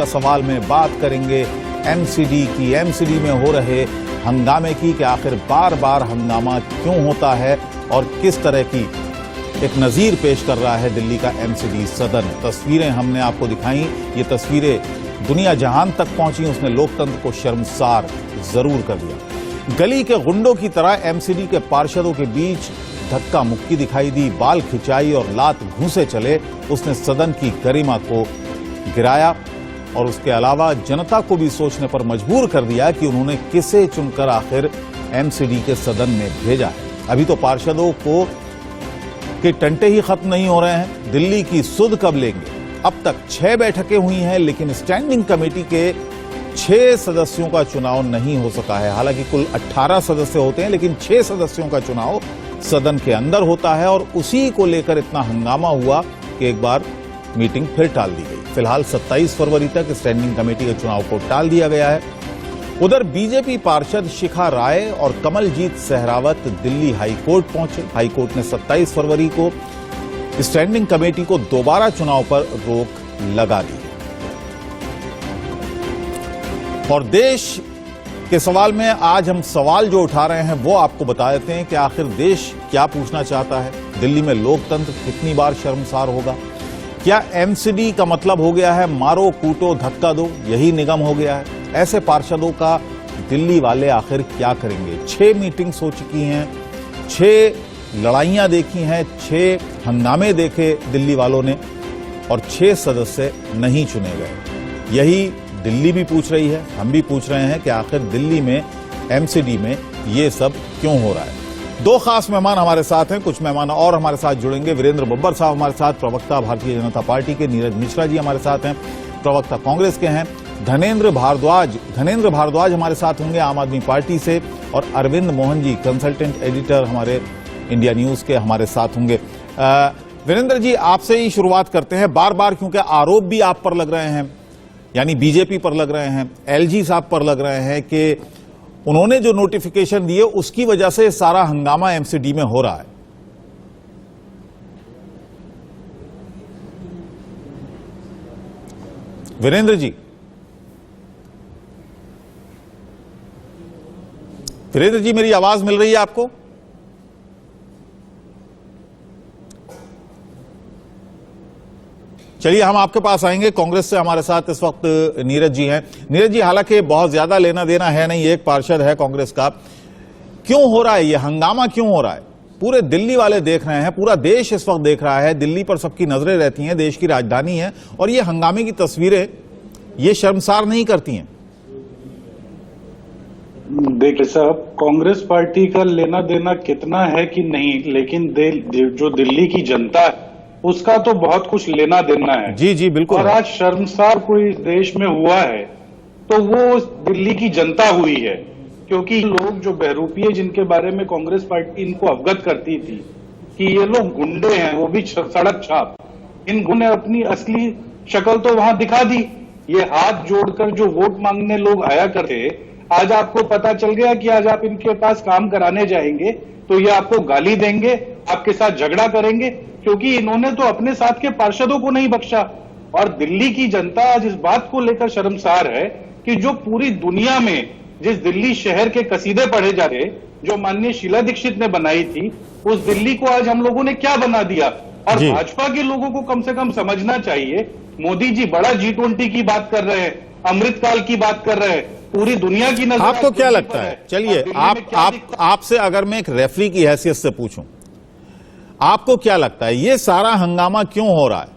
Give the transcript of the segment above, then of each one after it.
का सवाल में बात करेंगे एमसीडी की, एमसीडी में हो रहे हंगामे की कि आखिर बार बार हंगामा क्यों होता है और किस तरह की एक नजीर पेश कर रहा है दिल्ली का एमसीडी सदन। तस्वीरें हमने आपको दिखाई, ये तस्वीरें दुनिया जहान तक पहुंची, उसने लोकतंत्र को शर्मसार जरूर कर दिया। गली के गुंडों की तरह एमसीडी के पार्षदों के बीच धक्का मुक्की दिखाई दी, बाल खिंचाई और लात घूंसे चले। उसने सदन की गरिमा को गिराया और उसके अलावा जनता को भी सोचने पर मजबूर कर दिया कि उन्होंने किसे चुनकर आखिर एमसीडी के सदन में भेजा है। अभी तो पार्षदों को के टंटे ही खत्म नहीं हो रहे हैं, दिल्ली की सुध कब लेंगे। अब तक 6 बैठकें हुई हैं, लेकिन स्टैंडिंग कमेटी के 6 सदस्यों का चुनाव नहीं हो सका है। हालांकि कुल 18 सदस्य होते हैं, लेकिन 6 सदस्यों का चुनाव सदन के अंदर होता है और उसी को लेकर इतना हंगामा हुआ कि एक बार मीटिंग फिर टाल दी गई। फिलहाल 27 फरवरी तक स्टैंडिंग कमेटी के चुनाव को टाल दिया गया है। उधर बीजेपी पार्षद शिखा राय और कमलजीत सहरावत दिल्ली हाईकोर्ट पहुंचे। हाईकोर्ट ने 27 फरवरी को स्टैंडिंग कमेटी को दोबारा चुनाव पर रोक लगा दी। और देश के सवाल में आज हम सवाल जो उठा रहे हैं वो आपको बता देते हैं कि आखिर देश क्या पूछना चाहता है। दिल्ली में लोकतंत्र कितनी बार शर्मसार होगा? क्या एमसीडी का मतलब हो गया है मारो कूटो धक्का दो, यही निगम हो गया है? ऐसे पार्षदों का दिल्ली वाले आखिर क्या करेंगे? 6 मीटिंग्स हो चुकी हैं, 6 लड़ाइयां देखी हैं, 6 हंगामे देखे दिल्ली वालों ने और 6 सदस्य नहीं चुने गए। यही दिल्ली भी पूछ रही है, हम भी पूछ रहे हैं कि आखिर दिल्ली में एमसीडी में ये सब क्यों हो रहा है। 2 खास मेहमान हमारे साथ हैं, कुछ मेहमान और हमारे साथ जुड़ेंगे। वीरेंद्र बब्बर साहब हमारे साथ, प्रवक्ता भारतीय जनता पार्टी के। नीरज मिश्रा जी हमारे साथ हैं, प्रवक्ता कांग्रेस के हैं। धनेंद्र भारद्वाज हमारे साथ होंगे आम आदमी पार्टी से, और अरविंद मोहन जी कंसल्टेंट एडिटर हमारे इंडिया न्यूज के हमारे साथ होंगे। वीरेंद्र जी, आपसे ही शुरुआत करते हैं। बार बार क्योंकि आरोप भी आप पर लग रहे हैं, यानी बीजेपी पर लग रहे हैं, एलजी साहब पर लग रहे हैं कि उन्होंने जो नोटिफिकेशन दिए उसकी वजह से सारा हंगामा एमसीडी में हो रहा है। वीरेंद्र जी, मेरी आवाज मिल रही है आपको? चलिए हम आपके पास आएंगे। कांग्रेस से हमारे साथ इस वक्त नीरज जी हैं। नीरज जी, हालांकि बहुत ज्यादा लेना देना है नहीं, एक पार्षद है कांग्रेस का। क्यों हो रहा है ये हंगामा, क्यों हो रहा है? पूरे दिल्ली वाले देख रहे हैं, पूरा देश इस वक्त देख रहा है, दिल्ली पर सबकी नजरें रहती हैं, देश की राजधानी है, और ये हंगामे की तस्वीरें ये शर्मसार नहीं करती हैं? देखिए साहब, कांग्रेस पार्टी का लेना देना कितना है कि नहीं, लेकिन जो दिल्ली की जनता है उसका तो बहुत कुछ लेना देना है। जी जी बिल्कुल। और आज शर्मसार कोई देश में हुआ है तो वो दिल्ली की जनता हुई है, क्योंकि लोग जो बहरूपीय जिनके बारे में कांग्रेस पार्टी इनको अवगत करती थी कि ये लोग गुंडे हैं, वो भी सड़क छाप, इन गुंडे ने अपनी असली शक्ल तो वहां दिखा दी। ये हाथ जोड़कर जो वोट मांगने लोग आया करते, आज आपको पता चल गया कि आज आप इनके पास काम कराने जाएंगे तो ये आपको गाली देंगे, आपके साथ झगड़ा करेंगे, क्योंकि इन्होंने तो अपने साथ के पार्षदों को नहीं बख्शा। और दिल्ली की जनता आज इस बात को लेकर शर्मसार है कि जो पूरी दुनिया में जिस दिल्ली शहर के कसीदे पढ़े जा रहे, जो माननीय शीला दीक्षित ने बनाई थी, उस दिल्ली को आज हम लोगों ने क्या बना दिया। और भाजपा के लोगों को कम से कम समझना चाहिए, मोदी जी बड़ा G20 की बात कर रहे हैं, अमृतकाल की बात कर रहे हैं, पूरी दुनिया की नजर आपको क्या लगता है? चलिए आपसे अगर मैं एक रेफरी की हैसियत से पूछूं, आपको क्या लगता है ये सारा हंगामा क्यों हो रहा है?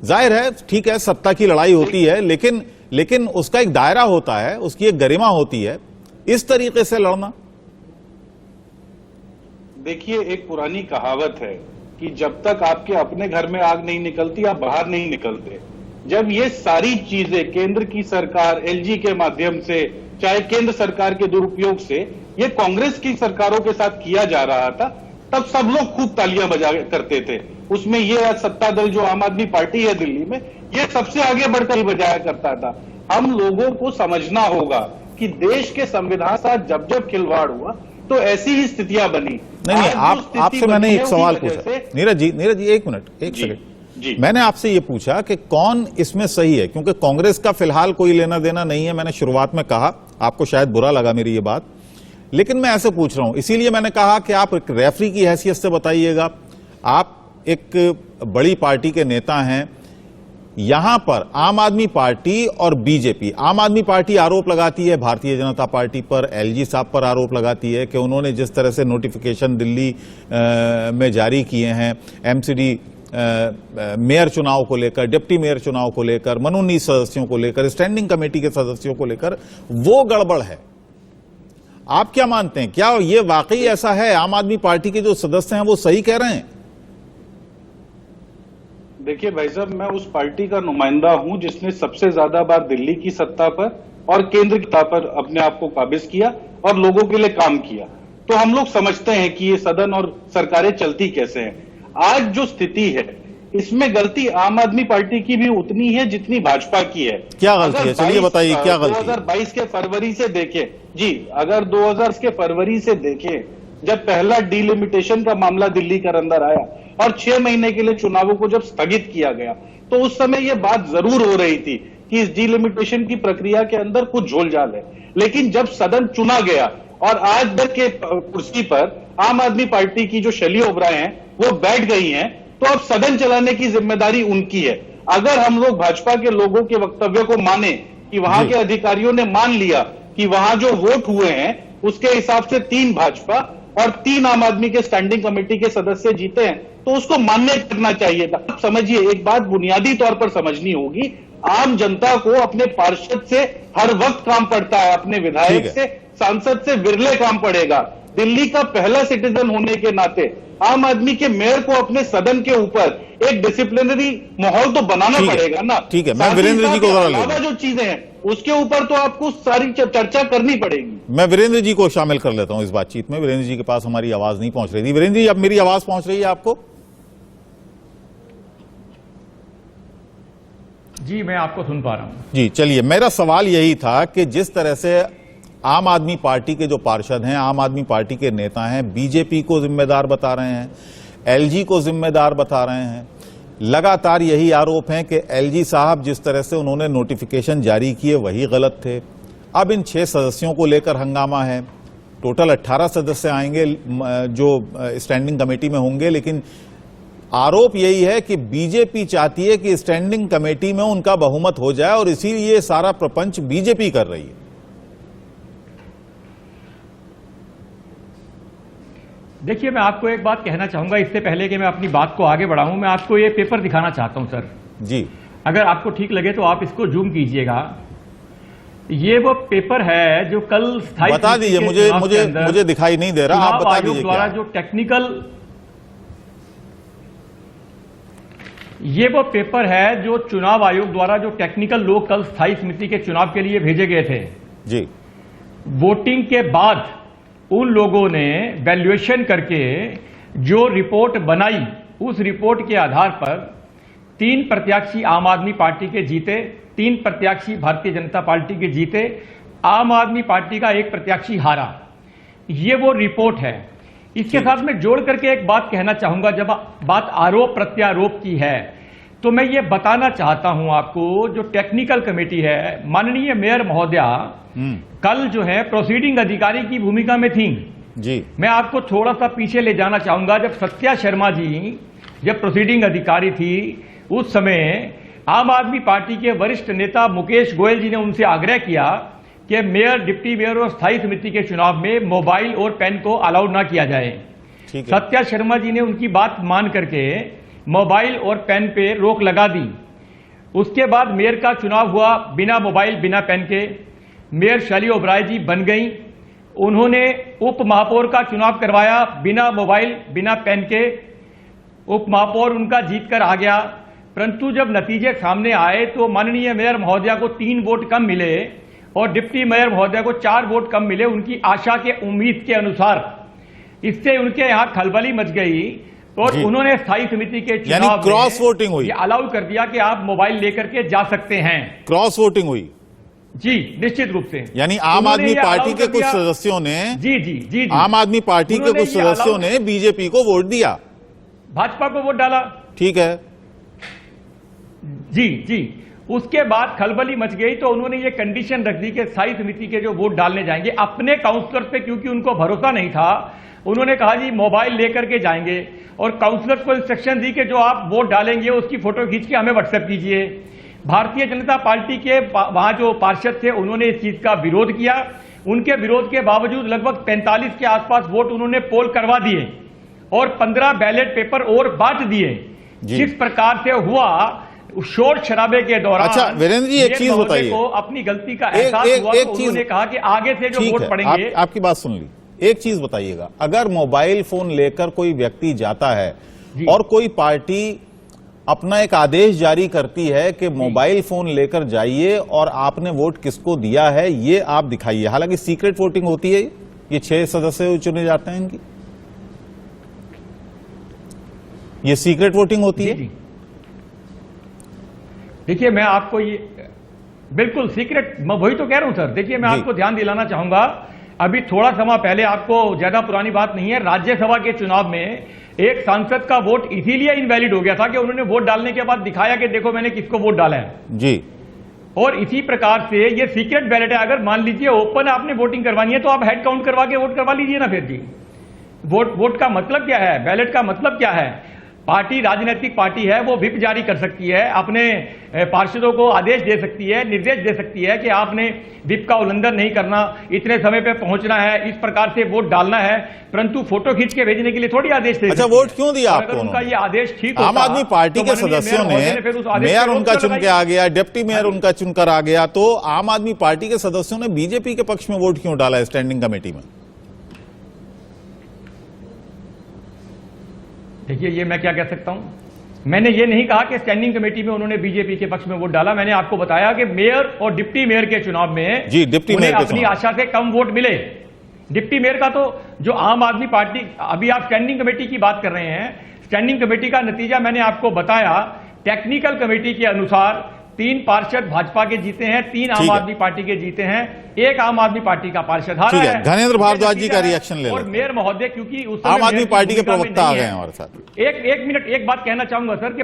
जाहिर है, ठीक है, सत्ता की लड़ाई होती है, लेकिन उसका एक दायरा होता है, उसकी एक गरिमा होती है। इस तरीके से लड़ना, देखिए, एक पुरानी कहावत है कि जब तक आपके अपने घर में आग नहीं निकलती आप बाहर नहीं निकलते। जब ये सारी चीजें केंद्र की सरकार एलजी के माध्यम से, चाहे केंद्र सरकार के दुरुपयोग से ये कांग्रेस की सरकारों के साथ किया जा रहा था, तब सब लोग खूब तालियां बजा करते थे। उसमें ये सत्ता दल जो आम आदमी पार्टी है दिल्ली में, ये सबसे आगे बढ़कर बजाया करता था। हम लोगों को समझना होगा कि देश के संविधान के साथ जब जब खिलवाड़ हुआ तो ऐसी ही स्थितियां बनी। नहीं, आपसे मैंने एक सवाल पूछा। नीरज जी एक मिनट, एक सेकंड। जी मैंने आपसे ये पूछा कि कौन इसमें सही है, क्योंकि कांग्रेस का फिलहाल कोई लेना देना नहीं है। मैंने शुरुआत में कहा, आपको शायद बुरा लगा मेरी ये बात, लेकिन मैं ऐसे पूछ रहा हूं, इसीलिए मैंने कहा कि आप एक रेफरी की हैसियत से बताइएगा। आप एक बड़ी पार्टी के नेता हैं, यहां पर आम आदमी पार्टी और बीजेपी, आम आदमी पार्टी आरोप लगाती है भारतीय जनता पार्टी पर, एलजी साहब पर आरोप लगाती है कि उन्होंने जिस तरह से नोटिफिकेशन दिल्ली में जारी किए हैं एमसीडी मेयर चुनाव को लेकर, डिप्टी मेयर चुनाव को लेकर, मनोनीत सदस्यों को लेकर, स्टैंडिंग कमेटी के सदस्यों को लेकर, वो गड़बड़ है। आप क्या मानते हैं, क्या ये वाकई ऐसा है? आम आदमी पार्टी के जो सदस्य हैं वो सही कह रहे हैं? देखिए भाई साहब, मैं उस पार्टी का नुमाइंदा हूं जिसने सबसे ज्यादा बार दिल्ली की सत्ता पर और केंद्र की सत्ता पर अपने आप को काबिज किया और लोगों के लिए काम किया। तो हम लोग समझते हैं कि ये सदन और सरकारें चलती कैसे हैं। आज जो स्थिति है इसमें गलती आम आदमी पार्टी की भी उतनी है जितनी भाजपा की है। क्या गलती है, चलिए बताइए क्या गलती है? 2022 के फरवरी से देखें जी, अगर 2000 के फरवरी से देखें, जब पहला डीलिमिटेशन का मामला दिल्ली के अंदर आया और 6 महीने के लिए चुनावों को जब स्थगित किया गया, तो उस समय यह बात जरूर हो रही थी कि इस डीलिमिटेशन की प्रक्रिया के अंदर कुछ झोलझाल है। लेकिन जब सदन चुना गया और आज तक के कुर्सी पर आम आदमी पार्टी की जो शैली ओबराय हैं वो बैठ गई हैं, तो अब सदन चलाने की जिम्मेदारी उनकी है। अगर हम लोग भाजपा के लोगों के वक्तव्य को माने कि वहां के अधिकारियों ने मान लिया कि वहां जो वोट हुए हैं उसके हिसाब से 3 भाजपा और 3 आम आदमी के स्टैंडिंग कमेटी के सदस्य जीते हैं, तो उसको मान्य करना चाहिए था। अब समझिए, एक बात बुनियादी तौर पर समझनी होगी, आम जनता को अपने पार्षद से हर वक्त काम पड़ता है, अपने विधायक से, सांसद से विरले काम पड़ेगा। दिल्ली का पहला सिटीजन होने के नाते आम आदमी के मेयर को अपने सदन के ऊपर एक डिसिप्लिनरी माहौल तो बनाना पड़ेगा ना। ठीक है, मैं वीरेंद्र जी को अलावा जो चीजें हैं उसके ऊपर तो आपको सारी चर्चा करनी पड़ेगी। मैं वीरेंद्र जी को शामिल कर लेता हूं इस बातचीत में। वीरेंद्र जी के पास हमारी आवाज नहीं पहुंच रही थी। वीरेंद्र जी, अब मेरी आवाज पहुंच रही है आपको? जी, मैं आपको सुन पा रहा हूं। जी, चलिए, मेरा सवाल यही था कि जिस तरह से आम आदमी पार्टी के जो पार्षद हैं, आम आदमी पार्टी के नेता हैं, बीजेपी को जिम्मेदार बता रहे हैं, एलजी को जिम्मेदार बता रहे हैं, लगातार यही आरोप हैं कि एलजी साहब जिस तरह से उन्होंने नोटिफिकेशन जारी किए वही गलत थे। अब इन 6 सदस्यों को लेकर हंगामा है। टोटल 18 सदस्य आएंगे जो स्टैंडिंग कमेटी में होंगे, लेकिन आरोप यही है कि बीजेपी चाहती है कि स्टैंडिंग कमेटी में उनका बहुमत हो जाए और इसीलिए सारा प्रपंच बीजेपी कर रही है। देखिए, मैं आपको एक बात कहना चाहूंगा इससे पहले कि मैं अपनी बात को आगे बढ़ाऊं। मैं आपको ये पेपर दिखाना चाहता हूं सर जी, अगर आपको ठीक लगे तो आप इसको जूम कीजिएगा। ये वो पेपर है जो कल स्थायी बता दीजिए, मुझे दिखाई नहीं दे रहा, आप बता दीजिए द्वारा जो टेक्निकल, ये वो पेपर है जो चुनाव आयोग द्वारा जो टेक्निकल लोग कल स्थायी समिति के चुनाव के लिए भेजे गए थे जी। वोटिंग के बाद उन लोगों ने वैल्यूएशन करके जो रिपोर्ट बनाई, उस रिपोर्ट के आधार पर 3 प्रत्याशी आम आदमी पार्टी के जीते, 3 प्रत्याशी भारतीय जनता पार्टी के जीते, आम आदमी पार्टी का 1 प्रत्याशी हारा। ये वो रिपोर्ट है। इसके साथ में जोड़ करके एक बात कहना चाहूंगा, जब बात आरोप प्रत्यारोप की है तो मैं ये बताना चाहता हूं आपको, जो टेक्निकल कमेटी है, माननीय मेयर महोदया कल जो है प्रोसीडिंग अधिकारी की भूमिका में थी जी। मैं आपको थोड़ा सा पीछे ले जाना चाहूंगा। जब सत्या शर्मा जी जब प्रोसीडिंग अधिकारी थी, उस समय आम आदमी पार्टी के वरिष्ठ नेता मुकेश गोयल जी ने उनसे आग्रह किया कि मेयर, डिप्टी मेयर और स्थायी समिति के चुनाव में मोबाइल और पेन को अलाउड ना किया जाए। सत्या शर्मा जी ने उनकी बात मान करके मोबाइल और पेन पे रोक लगा दी। उसके बाद मेयर का चुनाव हुआ बिना मोबाइल बिना पेन के। मेयर शैली ओबराय जी बन गई। उन्होंने उप महापौर का चुनाव करवाया बिना मोबाइल बिना पेन के। उप महापौर उनका जीत कर आ गया, परंतु जब नतीजे सामने आए तो माननीय मेयर महोदया को 3 वोट कम मिले और डिप्टी मेयर महोदया को 4 वोट कम मिले उनकी आशा के, उम्मीद के अनुसार। इससे उनके यहां खलबली मच गई और उन्होंने स्थायी समिति के चुनाव क्रॉस वोटिंग हुई, अलाउ कर दिया कि आप मोबाइल लेकर के जा सकते हैं। क्रॉस वोटिंग हुई जी, निश्चित रूप से। यानी आम आदमी पार्टी के कुछ सदस्यों ने जी आम आदमी पार्टी के कुछ सदस्यों ने बीजेपी को वोट दिया, भाजपा को वोट डाला। ठीक है। जी उसके बाद खलबली मच गई तो उन्होंने ये कंडीशन रख दी कि स्थायी समिति के जो वोट डालने जाएंगे अपने काउंसलर पे, क्योंकि उनको भरोसा नहीं था, उन्होंने कहा जी मोबाइल लेकर के जाएंगे और काउंसलर्स को इंस्ट्रक्शन दी कि जो आप वोट डालेंगे उसकी फोटो खींच के हमें व्हाट्सएप कीजिए। भारतीय जनता पार्टी के वहां जो पार्षद थे उन्होंने इस चीज का विरोध किया। उनके विरोध के बावजूद लगभग 45 के आसपास वोट उन्होंने पोल करवा दिए और 15 बैलेट पेपर और बांट दिए। जिस प्रकार से हुआ शोर शराबे के दौरान, अच्छा वीरेंद्र जी एक चीज बताइए, को अपनी गलती का एहसास हुआ तो उन्होंने कहा कि आगे से जो वोट पड़ेंगे। आपकी बात सुन ली, एक चीज बताइएगा, अगर मोबाइल फोन लेकर कोई व्यक्ति जाता है और कोई पार्टी अपना एक आदेश जारी करती है कि मोबाइल फोन लेकर जाइए और आपने वोट किसको दिया है ये आप दिखाइए, हालांकि सीक्रेट वोटिंग होती है, ये 6 सदस्य चुने जाते हैं इनकी, ये सीक्रेट वोटिंग होती है। देखिए मैं आपको ये बिल्कुल सीक्रेट, मैं वही तो कह रहा हूं सर। देखिए मैं आपको ध्यान दिलाना चाहूंगा, अभी थोड़ा समय पहले, आपको ज्यादा पुरानी बात नहीं है, राज्यसभा के चुनाव में एक सांसद का वोट इसीलिए इनवैलिड हो गया था कि उन्होंने वोट डालने के बाद दिखाया कि देखो मैंने किसको वोट डाला है जी। और इसी प्रकार से ये सीक्रेट बैलेट है। अगर मान लीजिए ओपन आपने वोटिंग करवानी है तो आप हेड काउंट करवा के वोट करवा लीजिए ना फिर जी। वोट का मतलब क्या है, बैलेट का मतलब क्या है? पार्टी राजनीतिक पार्टी है, वो व्हिप जारी कर सकती है, अपने पार्षदों को आदेश दे सकती है, निर्देश दे सकती है कि आपने व्हिप का उल्लंघन नहीं करना, इतने समय पे पहुंचना है, इस प्रकार से वोट डालना है, परंतु फोटो खींच के भेजने के लिए थोड़ी आदेश दे। अच्छा वोट क्यों दिया आपको? उनका ये आदेश ठीक आम आदमी पार्टी के सदस्यों ने, मेयर उनका चुन के आ गया, डिप्टी मेयर उनका चुनकर आ गया, तो आम आदमी पार्टी के सदस्यों ने बीजेपी के पक्ष में वोट क्यों डाला स्टैंडिंग कमेटी में? देखिए ये मैं क्या कह सकता हूं, मैंने ये नहीं कहा कि स्टैंडिंग कमेटी में उन्होंने बीजेपी के पक्ष में वोट डाला। मैंने आपको बताया कि मेयर और डिप्टी मेयर के चुनाव में जी, डिप्टी मेयर अपनी आशा से कम वोट मिले। डिप्टी मेयर का तो जो आम आदमी पार्टी, अभी आप स्टैंडिंग कमेटी की बात कर रहे हैं, स्टैंडिंग कमेटी का नतीजा मैंने आपको बताया, टेक्निकल कमेटी के अनुसार 3 पार्षद भाजपा के जीते हैं, 3 आम आदमी पार्टी के जीते हैं, 1 आम आदमी पार्टी का पार्षद हारा है। घनेंद्र भारद्वाज जी का रिएक्शन ले और मेयर महोदय, क्योंकि उस आम आदमी पार्टी के प्रवक्ता आ गए हैं हमारे साथ। एक मिनट, एक बात कहना चाहूंगा सर कि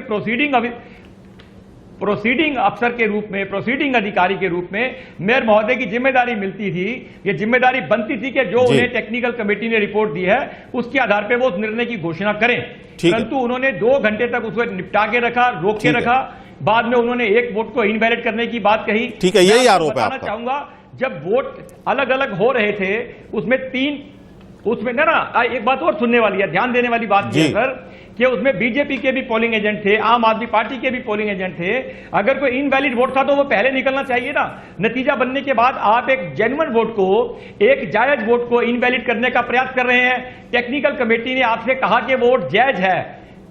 प्रोसीडिंग अफसर के रूप में, प्रोसीडिंग अधिकारी के रूप में मेयर महोदय की जिम्मेदारी मिलती थी, ये जिम्मेदारी बनती थी कि जो उन्हें टेक्निकल कमेटी ने रिपोर्ट दी है उसके आधार पर वो उस निर्णय की घोषणा करें, परंतु उन्होंने 2 घंटे तक उसको निपटा के रखा, रोक के रखा, बाद में उन्होंने एक वोट को इनवैलिड करने की बात कही। ठीक है, यही आरोप है आपका। चाहूंगा जब वोट अलग अलग हो रहे थे उसमें ना एक बात और सुनने वाली है, ध्यान देने वाली बात है सर, कि उसमें बीजेपी के भी पोलिंग एजेंट थे, आम आदमी पार्टी के भी पोलिंग एजेंट थे। अगर कोई इनवैलिड वोट था तो वो पहले निकलना चाहिए ना। नतीजा बनने के बाद आप एक जेन्युइन वोट को, एक जायज वोट को इनवैलिड करने का प्रयास कर रहे हैं। टेक्निकल कमेटी ने आपसे कहा कि वोट जायज है,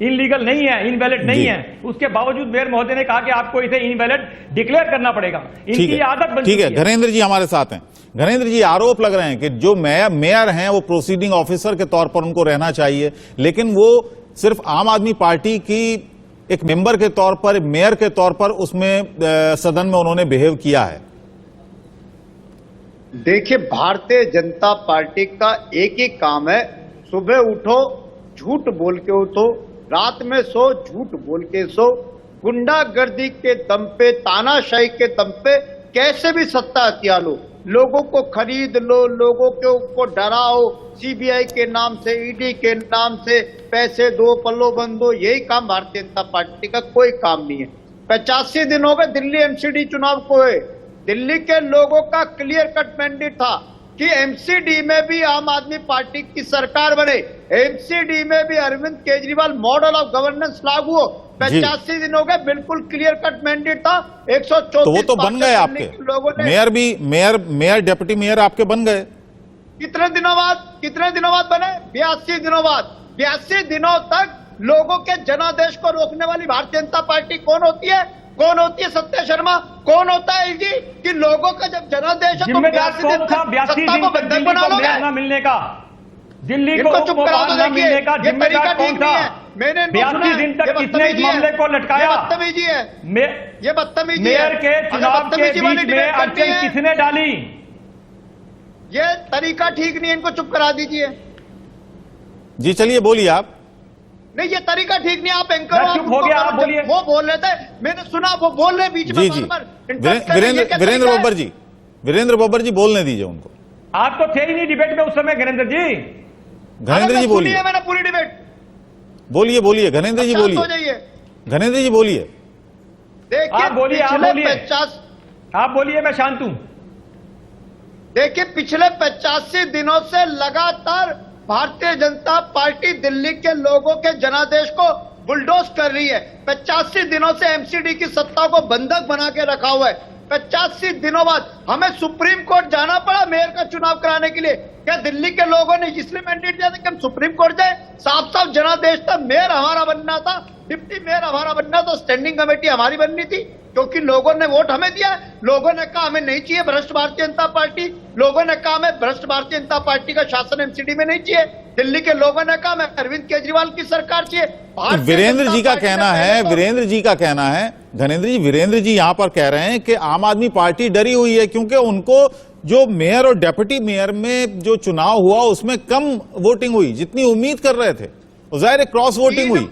इनलीगल नहीं है, इनवैलिड नहीं है, उसके बावजूद मेयर महोदय ने कहा कि आपको इसे इनवैलिड डिक्लेयर करना पड़ेगा। इनकी आदत बन चुकी है। घनेंद्र जी हमारे साथ हैं। घनेंद्र जी, आरोप लग रहे हैं कि जो मेयर हैं वो प्रोसीडिंग ऑफिसर के तौर पर उनको रहना चाहिए, लेकिन वो सिर्फ आम आदमी पार्टी की एक मेंबर के तौर पर, मेयर के तौर पर उसमें सदन में उन्होंने बिहेव किया है। देखिए, भारतीय जनता पार्टी का एक ही काम है, सुबह उठो झूठ बोल के उठो, रात में सो झूठ बोल के सो, गुंडागर्दी के दम पे, तानाशाही के दम पे कैसे भी सत्ता हथिया लो, लोगों को खरीद लो, लोगों को डराओ, सीबीआई के नाम से, ईडी के नाम से पैसे दो, पल्लो बंद दो, यही काम भारतीय जनता पार्टी का कोई काम नहीं है। 85 दिन हो गए दिल्ली एमसीडी चुनाव को हुए, दिल्ली के लोगों का क्लियर कट मैंडेट था कि एमसीडी में भी आम आदमी पार्टी की सरकार बने, एमसीडी में भी Arvind Kejriwal model of governance लागू हो। 85 दिन हो गए, बिल्कुल क्लियर कट मैंडेट था। 134 तो वो तो बन गए आपके मेयर भी, मेयर डिप्टी मेयर आपके बन गए। कितने दिनों बाद बने? 82 दिनों बाद। 82 दिनों तक लोगों के जनादेश को रोकने वाली भारतीय जनता पार्टी कौन होती है? कौन होती है? सत्या शर्मा। कौन होता है जी कि लोगों का जब जनादेश है तो 82 दिन सत्ता को बंधक बना लोगे? मिलने का, दिल्ली को चुप करा दो। मिलने का ये तरीका ठीक नहीं है। मैंने 82 दिन तक किसने इस मामले को लटकाया? बदतमीजी है, ये बदतमीजी है। मेयर के चुनाव के बीच में अड़चन किसने डाली? ये तरीका ठीक नहीं है, इनको चुप करा दीजिए। जी चलिए बोलिए आप। नहीं, ये तरीका ठीक नहीं। आप एंकर मैं चुप हो गया, आप बोलिए। वो बोल रहे थे, मैंने सुना, वो बोल रहे बीच में। जी जी, वीरेंद्र बब्बर जी बोलने दीजिए उनको। आप तो थे ही नहीं डिबेट में उस समय घनेंद्र जी। घनेंद्र जी बोलिए, मैंने पूरी डिबेट। बोलिए बोलिए घनेंद्र जी बोलिए, घनेंद्र जी बोलिए। देखिए, आप बोलिए, आप पिछले बोलिए। 50 आप बोलिए, मैं शांत हूं। देखिए, पिछले 85 दिनों से लगातार भारतीय जनता पार्टी दिल्ली के लोगों के जनादेश को बुलडोज कर रही है। 85 दिनों से एमसीडी की सत्ता को बंधक बना के रखा हुआ है। 85 दिनों बाद हमें सुप्रीम कोर्ट जाना पड़ा मेयर का चुनाव कराने के लिए। क्या दिल्ली के लोगों ने इसलिए मैंडेट दिया था कि हम सुप्रीम कोर्ट जाए? साफ साफ जनादेश था, मेयर हमारा बनना था, डिप्टी मेयर हमारा बनना था, स्टैंडिंग कमेटी हमारी बननी थी, क्योंकि लोगों ने वोट हमें दिया। लोगों ने कहा हमें नहीं चाहिए भ्रष्ट भारतीय जनता पार्टी। लोगों ने कहा हमें भ्रष्ट भारतीय जनता पार्टी का शासन एमसीडी में नहीं चाहिए। दिल्ली के लोगों ने कहा हमें अरविंद केजरीवाल की सरकार चाहिए। वीरेंद्र जी का कहना है, वीरेंद्र जी का कहना है, घनेंद्र जी, वीरेंद्र जी यहां पर कह रहे हैं कि आम आदमी पार्टी डरी हुई है क्योंकि उनको जो मेयर और डेप्यूटी मेयर में जो चुनाव हुआ उसमें कम वोटिंग हुई जितनी उम्मीद कर रहे थे। जाहिर है क्रॉस वोटिंग हुई।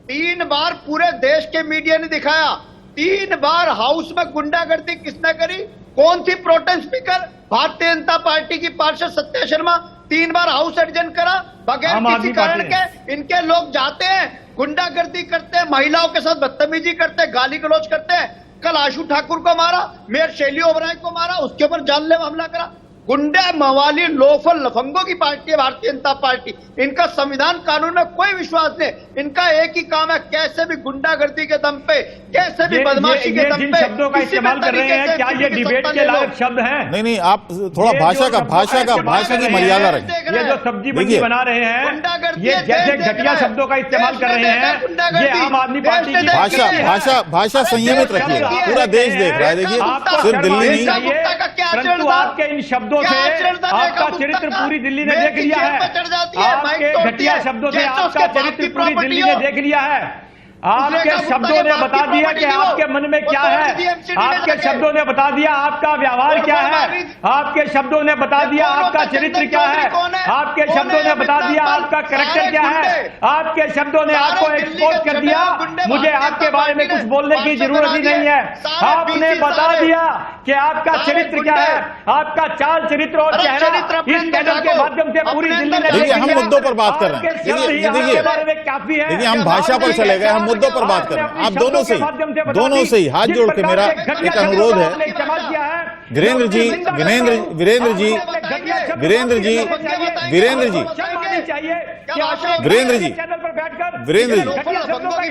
3 बार पूरे देश के मीडिया ने दिखाया। 3 बार हाउस में गुंडागर्दी किसने करी? कौन थी pro tem speaker? Bharatiya Janata party की पार्षद सत्या शर्मा। 3 बार हाउस एडजर्न करा बगैर किसी कारण के। इनके लोग जाते हैं, गुंडागर्दी करते हैं, महिलाओं के साथ बदतमीजी करते हैं, गाली गलौज करते हैं। कल आशु ठाकुर को मारा, मेयर शैली ओबराय को मारा, उसके ऊपर जानलेवा हमला करा। गुंडे, मवाली, लोफर, लफंगों की पार्टी है भारतीय जनता पार्टी। इनका संविधान कानून में कोई विश्वास नहीं। इनका एक ही काम है, कैसे भी गुंडागर्दी के दम पे, कैसे भी बदमाशी के दम पे शब्दों का इस्तेमाल कर रहे हैं, क्या ये डिबेट के लायक शब्द हैं? नहीं, आप थोड़ा भाषा की मर्यादा रखें। ये जो सब्जी मंडी बना रहे हैं, ये जैसे घटिया शब्दों का इस्तेमाल कर रहे हैं, ये आम आदमी पार्टी की भाषा संयमित रखिए। पूरा देश देख रहा है। देखिए, सिर्फ दिल्ली नहीं, परंतु आपके इन शब्दों से आपका चरित्र पूरी दिल्ली ने देख लिया है। आपके घटिया शब्दों से आपका चरित्र पूरी दिल्ली ने देख लिया है। आपके शब्दों ने बता दिया कि आपके मन में क्या है। आपके शब्दों ने बता दिया आपका व्यवहार क्या है। आपके शब्दों ने बता दिया आपका चरित्र क्या है। आपके शब्दों ने बता दिया आपका कैरेक्टर क्या है। आपके शब्दों ने आपको एक्सपोज कर दिया। मुझे आपके बारे में कुछ बोलने की जरूरत ही नहीं है। आपने बता दिया कि आपका चरित्र क्या है, आपका चाल चरित्र और चेहरा इस चैनल के माध्यम से पूरी दिल्ली ने। देखिए, हम मुद्दों पर बात कर रहे हैं। बारे में काफी है। देखिए, हम भाषा पर चले गए, हम मुद्दों पर बात कर रहे हैं। आप दोनों से ही हाथ जोड़ के मेरा एक अनुरोध है। वीरेंद्र जी, वीरेंद्र जी, वीरेंद्र जी, वीरेंद्र जी, वीरेंद्र जी, वीरेंद्र जी,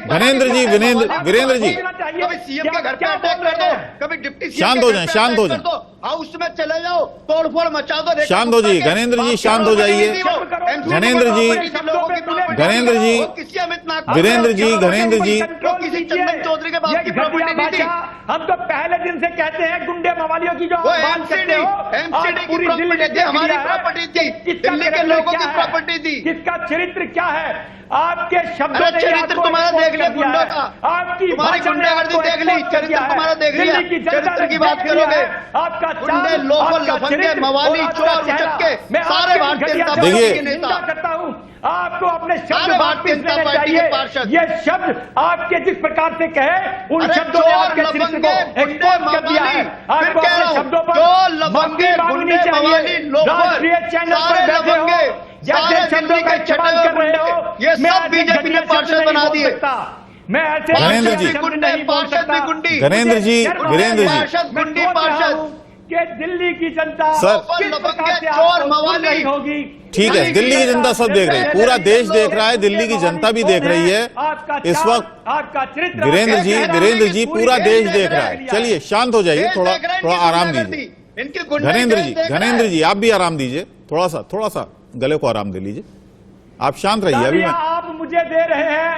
घनेंद्र जी, वीरेंद्र जी, कभी डिप्टी शांत हो जाएं, शांत हो जाएं। हाउस में चले जाओ, तोड़फोड़ मचा दो। शांत हो जाइए घनेंद्र जी, शांत हो जाइए। घनेंद्र जी, घनेंद्र जी, वीरेंद्र जी, घनेंद्र जी, किसी चंदन चौधरी के बाप की प्रॉपर्टी नहीं थी। हम तो पहले दिन से कहते हैं गुंडे मवालियों की जो बात करते हो, एमसीडी की प्रॉपर्टी थी, हमारी प्रॉपर्टी थी, दिल्ली के लोगों की प्रॉपर्टी थी। किसका चरित्र क्या है? आपके शब्दों ने चरित्र तुम्हारा देख लिया गुंडा का, आपकी तुम्हारी गुंडागर्दी देख ली, चरित्र तुम्हारा देख लिया। चरित्र की बात करोगे, आपका गुंडे, लोफर, लफंगे, मवाली, चोर, उचक्के, सारे भारतीय जनता पार्टी के नेता करता हूं। आपको अपने शब्द भारतीय जनता पार्टी के पार्षद, ये शब्द आपके जिस प्रकार से कहे, उन शब्दों ने आपके चरित्र को एक्सपोज कर दिया है। आपको अपने शब्दों पर माफी मांगनी चाहिए। राष्ट्रीय चैनल पर बैठे हो, जैसे शब्दों का इस्तेमाल कर रहे हो, ये सब बीजेपी ने पार्षद बना दिए। मैं ऐसे घनेंद्र जी, नहीं बोल सकता। घनेंद्र जी, वीरेंद्र जी, गुंडी पार्षद कि दिल्ली की जनता सर, किस प्रकार से चोर, आपको मवाली नहीं होगी। ठीक है, दिल्ली की जनता सब देख रही है, पूरा देश देख रहा है, दिल्ली की जनता भी देख रही है इस वक्त। आपका चरित्र, वीरेंद्र जी, पूरा देश देख रहा है। चलिए शांत हो जाइए, थोड़ा आराम दीजिए। घनेंद्र जी, आप भी आराम दीजिए, थोड़ा सा गले को आराम दे लीजिए। आप शांत रहिए। अभी आप मुझे दे रहे हैं,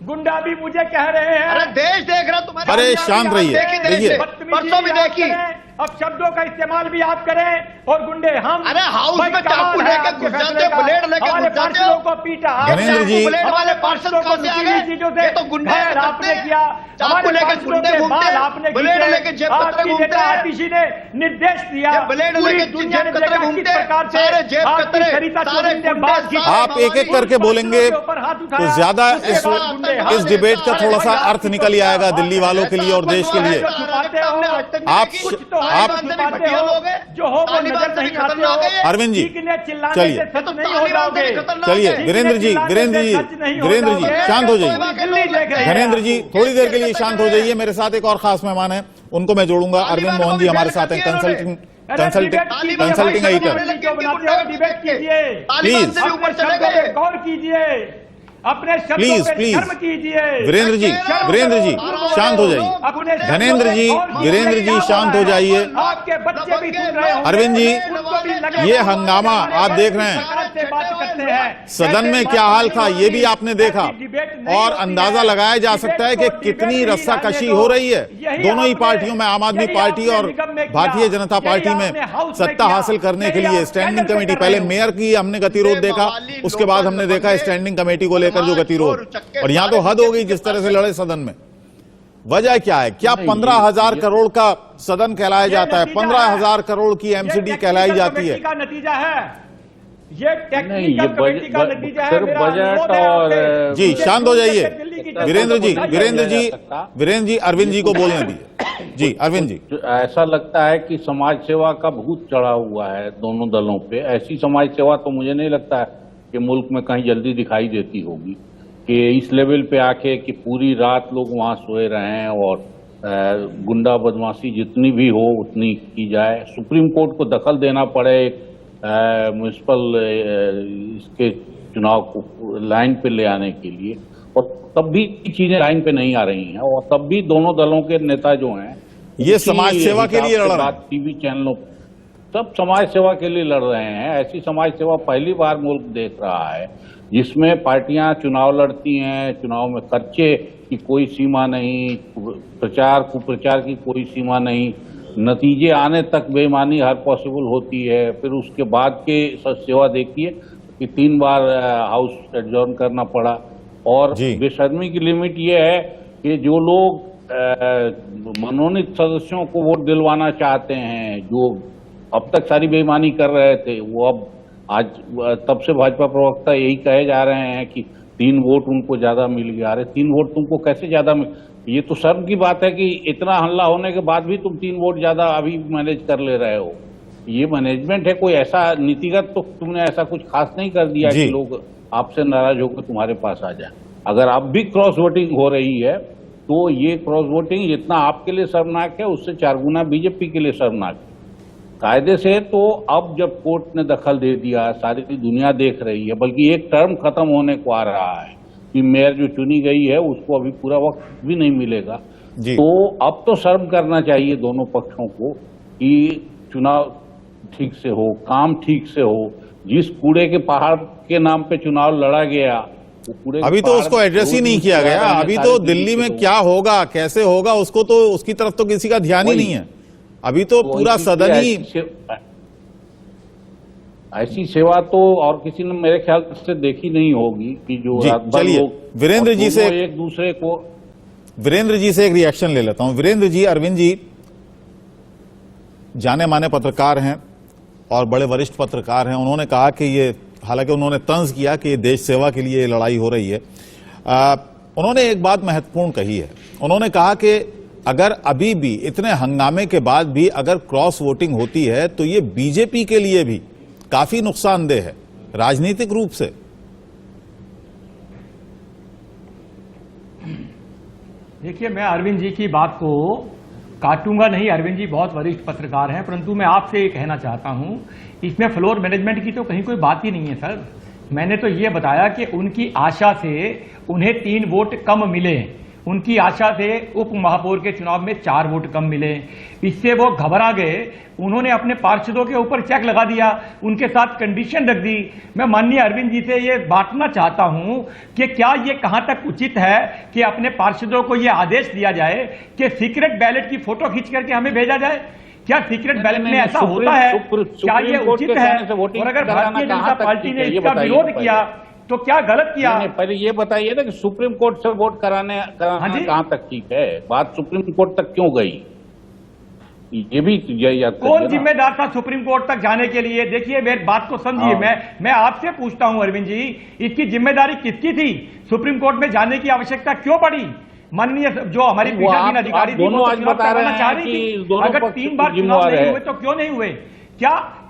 गुंडा भी मुझे कह रहे हैं। अरे देश देख रहा तुम्हारे। अरे शांत रहिए। देखिए, परसों भी देखी, अब शब्दों का इस्तेमाल भी आप करें और गुंडे हम। अरे हाउस भाई में कमाल चाकू है लेके आपके घुस जाते फैसले हो, का। ब्लेड लेके हमारे घुस जाते पार्षदों हो। को पीटा, धनेंद्र जी, ब्लेड वाले हमारे पार्षद पार्षदों को कहां से आ नुकीली गए? चीजों से ये तो गुंडे घायल करते आपने हैं। किया। चाकू हमारे लेके पार्षदों गुंडे के घूमते बाल हैं, आपने ब्लेड खींचे। लेके जेब कतरे आपकी घूमते नेता हैं। आतिशी ने निर्देश दिया, ये ब्लेड पूरी लेके दुनिया जेब ने कतरे देखा किस घूमते हैं। प्रकार से सारे जेब आपकी कतरे, सरिता सारे चौधरी ने गुंडे, बात खींची। आप एक एक करके बोलेंगे तो ज्यादा इस डिबेट का थोड़ा सा अर्थ निकल ही आएगा दिल्ली वालों के लिए और देश के लिए। जो हो वो नजर नहीं आते हो। अरविंद जी, चीखने चिल्लाने चलिए। से सच नहीं हो जाओगे। चलिए वीरेंद्र जी, शांत हो जाइए। धनेंद्र जी थोड़ी देर के लिए शांत हो जाइए। मेरे साथ एक और खास मेहमान है, उनको मैं जोड़ूंगा। अरविंद मोहन जी हमारे साथ हैं, कंसल्टिंग एडिटर। डिबेट कीजिए, प्लीज गौर कीजिए, अपने शब्दों पे प्लीज शर्म कीजिए। वीरेंद्र जी शांत हो जाइए। धनेंद्र जी शांत हो जाइए। आपके बच्चे भी सुन रहे होंगे। अरविंद जी, उनको भी लगे ये हंगामा आप देख रहे हैं, से बात करते हैं। सदन में क्या हाल था ये भी आपने देखा और अंदाजा लगाया जा सकता है कि कितनी रस्साकशी हो रही है दोनों ही पार्टियों में, आम आदमी पार्टी और भारतीय जनता पार्टी में सत्ता हासिल करने के लिए। स्टैंडिंग कमेटी, पहले मेयर की हमने गतिरोध देखा, उसके बाद हमने देखा स्टैंडिंग कमेटी को लेकर जो गतिरोध, और यहां तो हद हो गई जिस तरह से लड़े सदन में। वजह क्या है? क्या 15,000 करोड़ का सदन कहलाया जाता है? 15,000 करोड़ की एमसीडी कहलाई जाती है। का नतीजा है ये, टेक्निकल कमेटी का नतीजा है। सिर्फ बजट और जी शांत हो जाइए। वीरेंद्र जी अरविंद जी को बोलने दीजिए। जी अरविंद जी, ऐसा लगता है कि समाज सेवा का भूत चढ़ा हुआ है दोनों दलों पे। ऐसी समाज सेवा तो मुझे नहीं लगता है कि मुल्क में कहीं जल्दी दिखाई देती होगी कि इस लेवल पे आके कि पूरी रात लोग वहां सोए रहे हैं और गुंडा बदमाशी जितनी भी हो उतनी की जाए। सुप्रीम कोर्ट को दखल देना पड़े म्युनिसिपल इसके चुनाव को लाइन पे ले आने के लिए, और तब भी चीजें लाइन पे नहीं आ रही हैं, और तब भी दोनों दलों के नेता जो हैं ये समाज सेवा के लिए लड़ रहे हैं। टीवी चैनलों सब समाज सेवा के लिए लड़ रहे हैं। ऐसी समाज सेवा पहली बार मुल्क देख रहा है जिसमें पार्टियां चुनाव लड़ती हैं, चुनाव में खर्चे की कोई सीमा नहीं, प्रचार कुप्रचार की कोई सीमा नहीं, नतीजे आने तक बेईमानी हर पॉसिबल होती है। फिर उसके बाद के सेवा देखिए कि 3 बार हाउस एडजॉर्न करना पड़ा, और बेशर्मी की लिमिट ये है कि जो लोग मनोनीत सदस्यों को वोट दिलवाना चाहते हैं, जो अब तक सारी बेईमानी कर रहे थे, वो अब आज तब से भाजपा प्रवक्ता यही कहे जा रहे हैं कि 3 वोट उनको ज्यादा मिल गया। अरे 3 वोट तुमको कैसे ज्यादा मिल? ये तो शर्म की बात है कि इतना हल्ला होने के बाद भी तुम 3 वोट ज्यादा अभी मैनेज कर ले रहे हो। ये मैनेजमेंट है? कोई ऐसा नीतिगत तो तुमने ऐसा कुछ खास नहीं कर दिया कि लोग आपसे नाराज होकर तुम्हारे पास आ जाए। अगर अब भी क्रॉस वोटिंग हो रही है तो ये क्रॉस वोटिंग जितना आपके लिए शर्मनाक है उससे 4 गुना बीजेपी के लिए शर्मनाक है। कायदे से तो अब जब कोर्ट ने दखल दे दिया, सारी दुनिया देख रही है, बल्कि एक टर्म खत्म होने को आ रहा है कि मेयर जो चुनी गई है उसको अभी पूरा वक्त भी नहीं मिलेगा, तो अब तो शर्म करना चाहिए दोनों पक्षों को कि चुनाव ठीक से हो, काम ठीक से हो। जिस कूड़े के पहाड़ के नाम पे चुनाव लड़ा गया, वो कूड़े अभी तो उसको एड्रेस ही नहीं किया गया। अभी तो दिल्ली में क्या होगा, कैसे होगा, उसको तो उसकी तरफ तो किसी का ध्यान ही नहीं है। अभी तो पूरा सदन ही ऐसी सेवा तो और किसी ने मेरे ख्याल से देखी नहीं होगी कि जो चलिए वीरेंद्र जी से एक दूसरे को वीरेंद्र जी से एक रिएक्शन ले लेता हूं। वीरेंद्र जी, अरविंद जी जाने माने पत्रकार हैं और बड़े वरिष्ठ पत्रकार हैं। उन्होंने कहा कि ये, हालांकि उन्होंने तंज किया कि देश सेवा के लिए लड़ाई हो रही है। उन्होंने एक बात महत्वपूर्ण कही है। उन्होंने कहा कि अगर अभी भी इतने हंगामे के बाद भी अगर क्रॉस वोटिंग होती है तो ये बीजेपी के लिए भी काफी नुकसानदेह है राजनीतिक रूप से। देखिए, मैं अरविंद जी की बात को काटूंगा नहीं। अरविंद जी बहुत वरिष्ठ पत्रकार हैं, परंतु मैं आपसे ये कहना चाहता हूं, इसमें फ्लोर मैनेजमेंट की तो कहीं कोई बात ही नहीं है सर। मैंने तो ये बताया कि उनकी आशा से उन्हें 3 वोट कम मिले, उनकी आशा से उप महापौर के चुनाव में 4 वोट कम मिले, इससे वो घबरा गए। उन्होंने अपने पार्षदों के ऊपर चेक लगा दिया, उनके साथ कंडीशन रख दी। मैं माननीय अरविंद जी से ये बांटना चाहता हूं कि क्या ये कहां तक उचित है कि अपने पार्षदों को ये आदेश दिया जाए कि सीक्रेट बैलेट की फोटो खींच करके हमें भेजा जाए। क्या सीक्रेट बैलेट में नहीं, ऐसा सुप्रीम- होता है? सुप्रीम क्या ये कोर्ट के उचित है? कहने से वोटिंग और अगर कराना भारतीय कहाँ जनता तक पार्टी ठीक ने है? ये इसका बताइए विरोध पहले। किया तो क्या गलत किया? नहीं, पहले ये बताइए ना कि सुप्रीम कोर्ट से वोट कराना हाँ जी। कहाँ तक ठीक है? बात सुप्रीम कोर्ट तक क्यों गई? ये भी याद करिए कौन ना। जिम्मेदार था सुप्रीम कोर्ट तक जाने के लिए? देखिए मेरी बात को समझिए। हाँ। मैं आपसे पूछता हूं अरविंद जी, इसकी जिम्मेदारी किसकी थी? सुप्रीम कोर्ट में जाने की आवश्यकता क्यों पड़ी? माननीय जो हमारी वो पीठासीन आप अधिकारी थी, दोनों वो तो आज चुनाव बता रहे करवाना चाह हैं रही कि थी। दोनों अगर पक्ष 3 बार चुनाव जिम्मेवार नहीं है। हुए तो क्यों नहीं हुए? क्या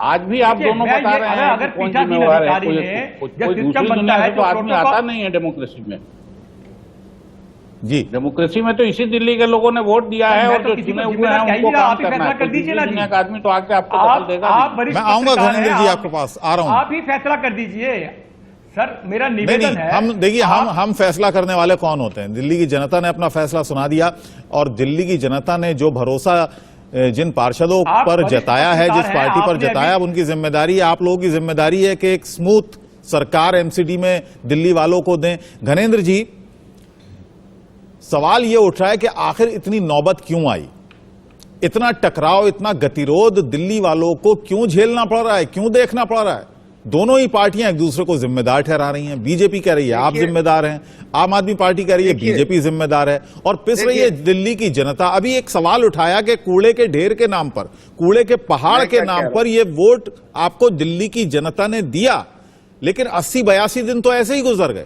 आज भी आप देखिए, दोनों मैं बता ये- रहे हैं अगर कि कौन पीठासीन जिम्मेवार है। अधिकारी कोई ने कोई जब दूसरी सिस्टम बनता दुनिया है से तो तो आदमी प्रोटोकॉल- आता नहीं है डेमोक्रेसी में। जी डेमोक्रेसी में तो इसी दिल्ली के लोगों ने वोट दिया है मैं और तो जो किसी को चुने हुए जिम्मेदार हैं कह ही उनको नहीं रहा, काम आप ही करना फैसला है। कर दीजिए ना जी। दुनिया का आदमी तो आके आपको दखल देगा आप नहीं। वरिष्ठ मैं आऊंगा पत्रकार धर्मेंद्र हैं, जी आप- आपके पास आ रहा हूं। आप ही फैसला कर दीजिए सर, मेरा नहीं निवेदन नहीं, है। हम देखिए आप- हम फैसला करने वाले कौन होते हैं? दिल्ली की जनता ने अपना फैसला सुना दिया और दिल्ली की जनता ने जो भरोसा जिन पार्षदों आप पर वरिष्ठ जताया है, जिस पत्रकार हैं, पार्टी पर आपने जताया, अब उनकी जिम्मेदारी है, आप लोगों की जिम्मेदारी है कि एक स्मूथ सरकार एमसीडी में दिल्ली वालों को दें। घनेंद्र जी, सवाल यह उठ रहा है कि आखिर इतनी नौबत क्यों आई? इतना टकराव, इतना गतिरोध दिल्ली वालों को क्यों झेलना पड़ रहा है, क्यों देखना पड़ रहा है? दोनों ही पार्टियां एक दूसरे को जिम्मेदार ठहरा रही हैं। बीजेपी कह रही है आप देखिए- जिम्मेदार हैं, आम आदमी पार्टी कह रही है देखिए- बीजेपी जिम्मेदार है, और पिस रही है देखिए- दिल्ली की जनता। अभी एक सवाल उठाया कि कूड़े के ढेर के नाम पर, कूड़े के पहाड़ मैं के क्या नाम कह रहा पर यह वोट आपको दिल्ली की जनता ने दिया, लेकिन 80-82 दिन तो ऐसे ही गुजर गए।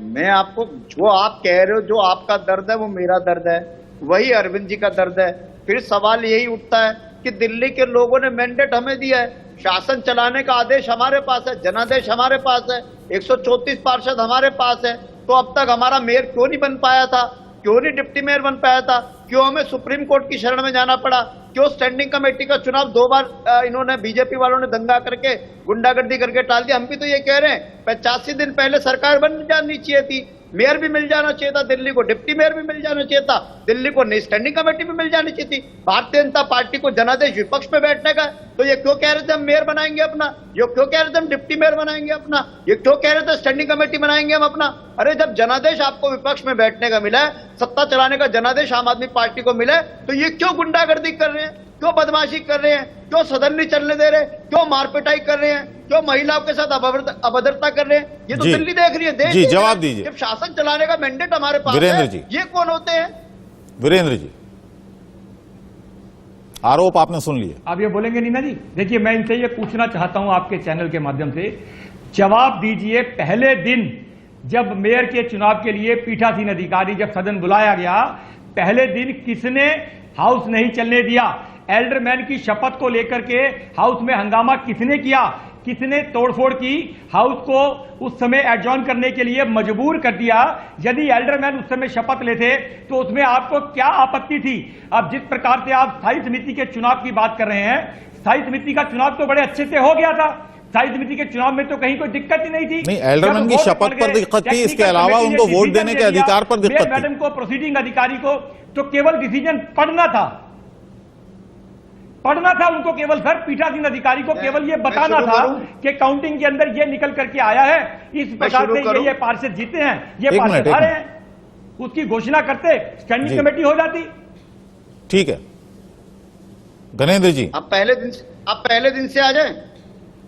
मैं आपको जो आप कह रहे हो, जो आपका दर्द है वो मेरा दर्द है, वही अरविंद जी का दर्द है। फिर सवाल यही उठता है कि दिल्ली के लोगों ने मैंडेट हमें दिया है, शासन चलाने का आदेश हमारे पास है, जनादेश हमारे पास है, 134 पार्षद हमारे पास है, तो अब तक हमारा मेयर क्यों नहीं बन पाया था? क्यों नहीं डिप्टी मेयर बन पाया था? क्यों हमें सुप्रीम कोर्ट की शरण में जाना पड़ा? क्यों स्टैंडिंग कमेटी का चुनाव 2 बार इन्होंने, बीजेपी वालों ने दंगा करके, गुंडागर्दी करके टाल दिया? हम भी तो ये कह रहे हैं 85 दिन पहले सरकार बन जानी चाहिए थी, मेयर भी मिल जाना चाहिए था दिल्ली को, डिप्टी मेयर भी मिल जाना चाहिए था दिल्ली को, नई स्टैंडिंग कमेटी भी मिल जानी चाहिए थी। भारतीय जनता पार्टी को जनादेश विपक्ष में बैठने का, तो ये क्यों कह रहे थे हम मेयर बनाएंगे अपना? ये क्यों कह रहे थे हम डिप्टी मेयर बनाएंगे अपना? ये क्यों कह रहे थे स्टैंडिंग कमेटी बनाएंगे हम अपना? अरे जब जनादेश आपको विपक्ष में बैठने का मिला है, सत्ता चलाने का जनादेश आम आदमी पार्टी को मिला है, तो ये क्यों गुंडागर्दी कर रहे हैं? क्यों बदमाशी कर रहे हैं? क्यों सदन नहीं चलने दे रहे? क्यों मारपिटाई कर रहे हैं? क्यों महिलाओं के साथ अभद्रता कर रहे हैं? ये तो जी। दिल्ली देख रही है, देश जी, देख रहा है। जवाब दीजिए। जब शासन चलाने का मैंडेट हमारे पास वीरेंद्र है, जी। ये कौन होते हैं? वीरेंद्र जी, आरोप आपने सुन लिए। आप ये बोलेंगे नीना जी? देखिए मैं इनसे ये पूछना चाहता हूं आपके चैनल के माध्यम से, जवाब दीजिए। पहले दिन जब मेयर के चुनाव के लिए पीठासीन अधिकारी, जब सदन बुलाया गया, पहले दिन किसने हाउस नहीं चलने दिया? एल्डरमैन की शपथ को लेकर के हाउस में हंगामा किसने किया? किसने तोड़फोड़ की? हाउस को उस समय एडजॉर्न करने के लिए मजबूर कर दिया। यदि एल्डरमैन उस समय शपथ लेते तो उसमें आपको क्या आपत्ति थी? अब जिस प्रकार से आप स्थायी समिति के चुनाव की बात कर रहे हैं, स्थायी समिति का चुनाव तो बड़े अच्छे से हो गया था। स्थायी समिति के चुनाव में तो कहीं कोई दिक्कत ही नहीं थी। नहीं, एल्डरमैन की जब वोट शपथ पड़ पर गए, दिक्कत थी, इसके टेक्निकल अलावा कमेटी ने उनको वोट डिसीजन देने दे के दिया। अधिकार पर दिक्कत मेयर थी। मैडम को, प्रोसीडिंग अधिकारी को तो केवल डिसीजन पढ़ना था उनको, केवल सर पीठासीन अधिकारी को केवल ये बताना शुरू था करूं? कि काउंटिंग के अंदर ये निकल करके आया है, इस प्रकार शुरू से करूं? ये पार्षद जीते हैं, ये एक पार्षद मिनट, एक हारे मिनट। हैं। उसकी घोषणा करते, जी। स्टैंडिंग कमेटी हो जाती। ठीक है घनेंद्र जी, आप पहले दिन से आ जाएं।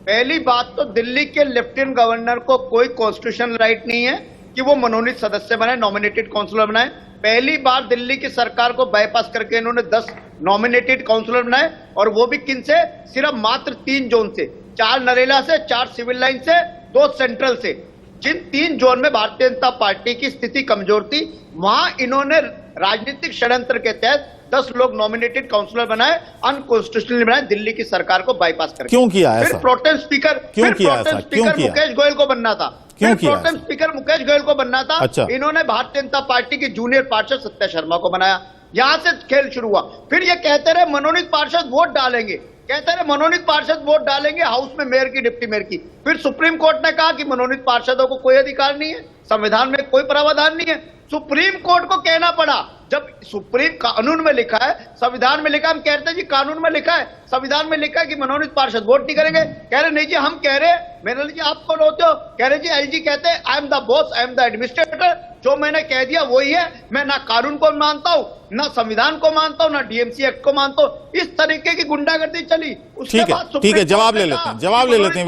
पहली बात तो दिल्ली के लेफ्टिनेंट गवर्नर को कोई कॉन्स्टिट्यूशनल राइट नहीं है कि वो मनोनीत सदस्य बनाए, नॉमिनेटेड काउंसलर बनाए। पहली बार दिल्ली की सरकार को बाईपास करके इन्होंने 10 नॉमिनेटेड काउंसलर बनाए, और वो भी किन से? सिर्फ मात्र 3 जोन से, 4 नरेला से, 4 सिविल लाइन से, 2 सेंट्रल से। जिन 3 जोन में भारतीय जनता पार्टी की स्थिति कमजोर थी, वहां इन्होंने राजनीतिक षड्यंत्र के तहत 10 लोग नॉमिनेटेड काउंसलर बनाए, अनकॉन्स्टिट्यूशनल बनाए, दिल्ली की सरकार को बाईपास करके। क्यों किया फिर ऐसा? प्रोटेम स्पीकर, क्यों फिर किया प्रोटेम ऐसा? क्यों स्पीकर किया? मुकेश गोयल को बनना था। क्यों फिर किया प्रोटेम ऐसा? स्पीकर मुकेश गोयल को बनना था। अच्छा। इन्होंने भारतीय जनता पार्टी की जूनियर पार्षद सत्या शर्मा को बनाया। यहां से खेल शुरू हुआ। फिर ये कहते रहे मनोनीत पार्षद वोट डालेंगे, कहते रहे मनोनीत पार्षद वोट डालेंगे हाउस में मेयर की, डिप्टी मेयर की। फिर सुप्रीम कोर्ट ने कहा कि मनोनीत पार्षदों को कोई अधिकार नहीं है, संविधान में कोई प्रावधान नहीं है। सुप्रीम कोर्ट को कहना पड़ा जब सुप्रीम कानून में लिखा है, संविधान में लिखा है, हम कहते हैं जी कानून में लिखा है, संविधान में लिखा है कि मनोनीत पार्षद वोट नहीं करेंगे। कह रहे नहीं जी हम कह रहे हैं, मेरे लिए आप कौन होते हो? कह रहे जी एलजी कहते हैं I am the boss, I am the administrator, जो मैंने कह दिया वही है। मैं ना कानून को मानता हूं, ना संविधान को मानता हूं, ना डीएमसी एक्ट को मानता हूं। इस तरीके की गुंडागर्दी चली। ठीक है, जवाब ले लेते हैं, जवाब ले लेते हैं।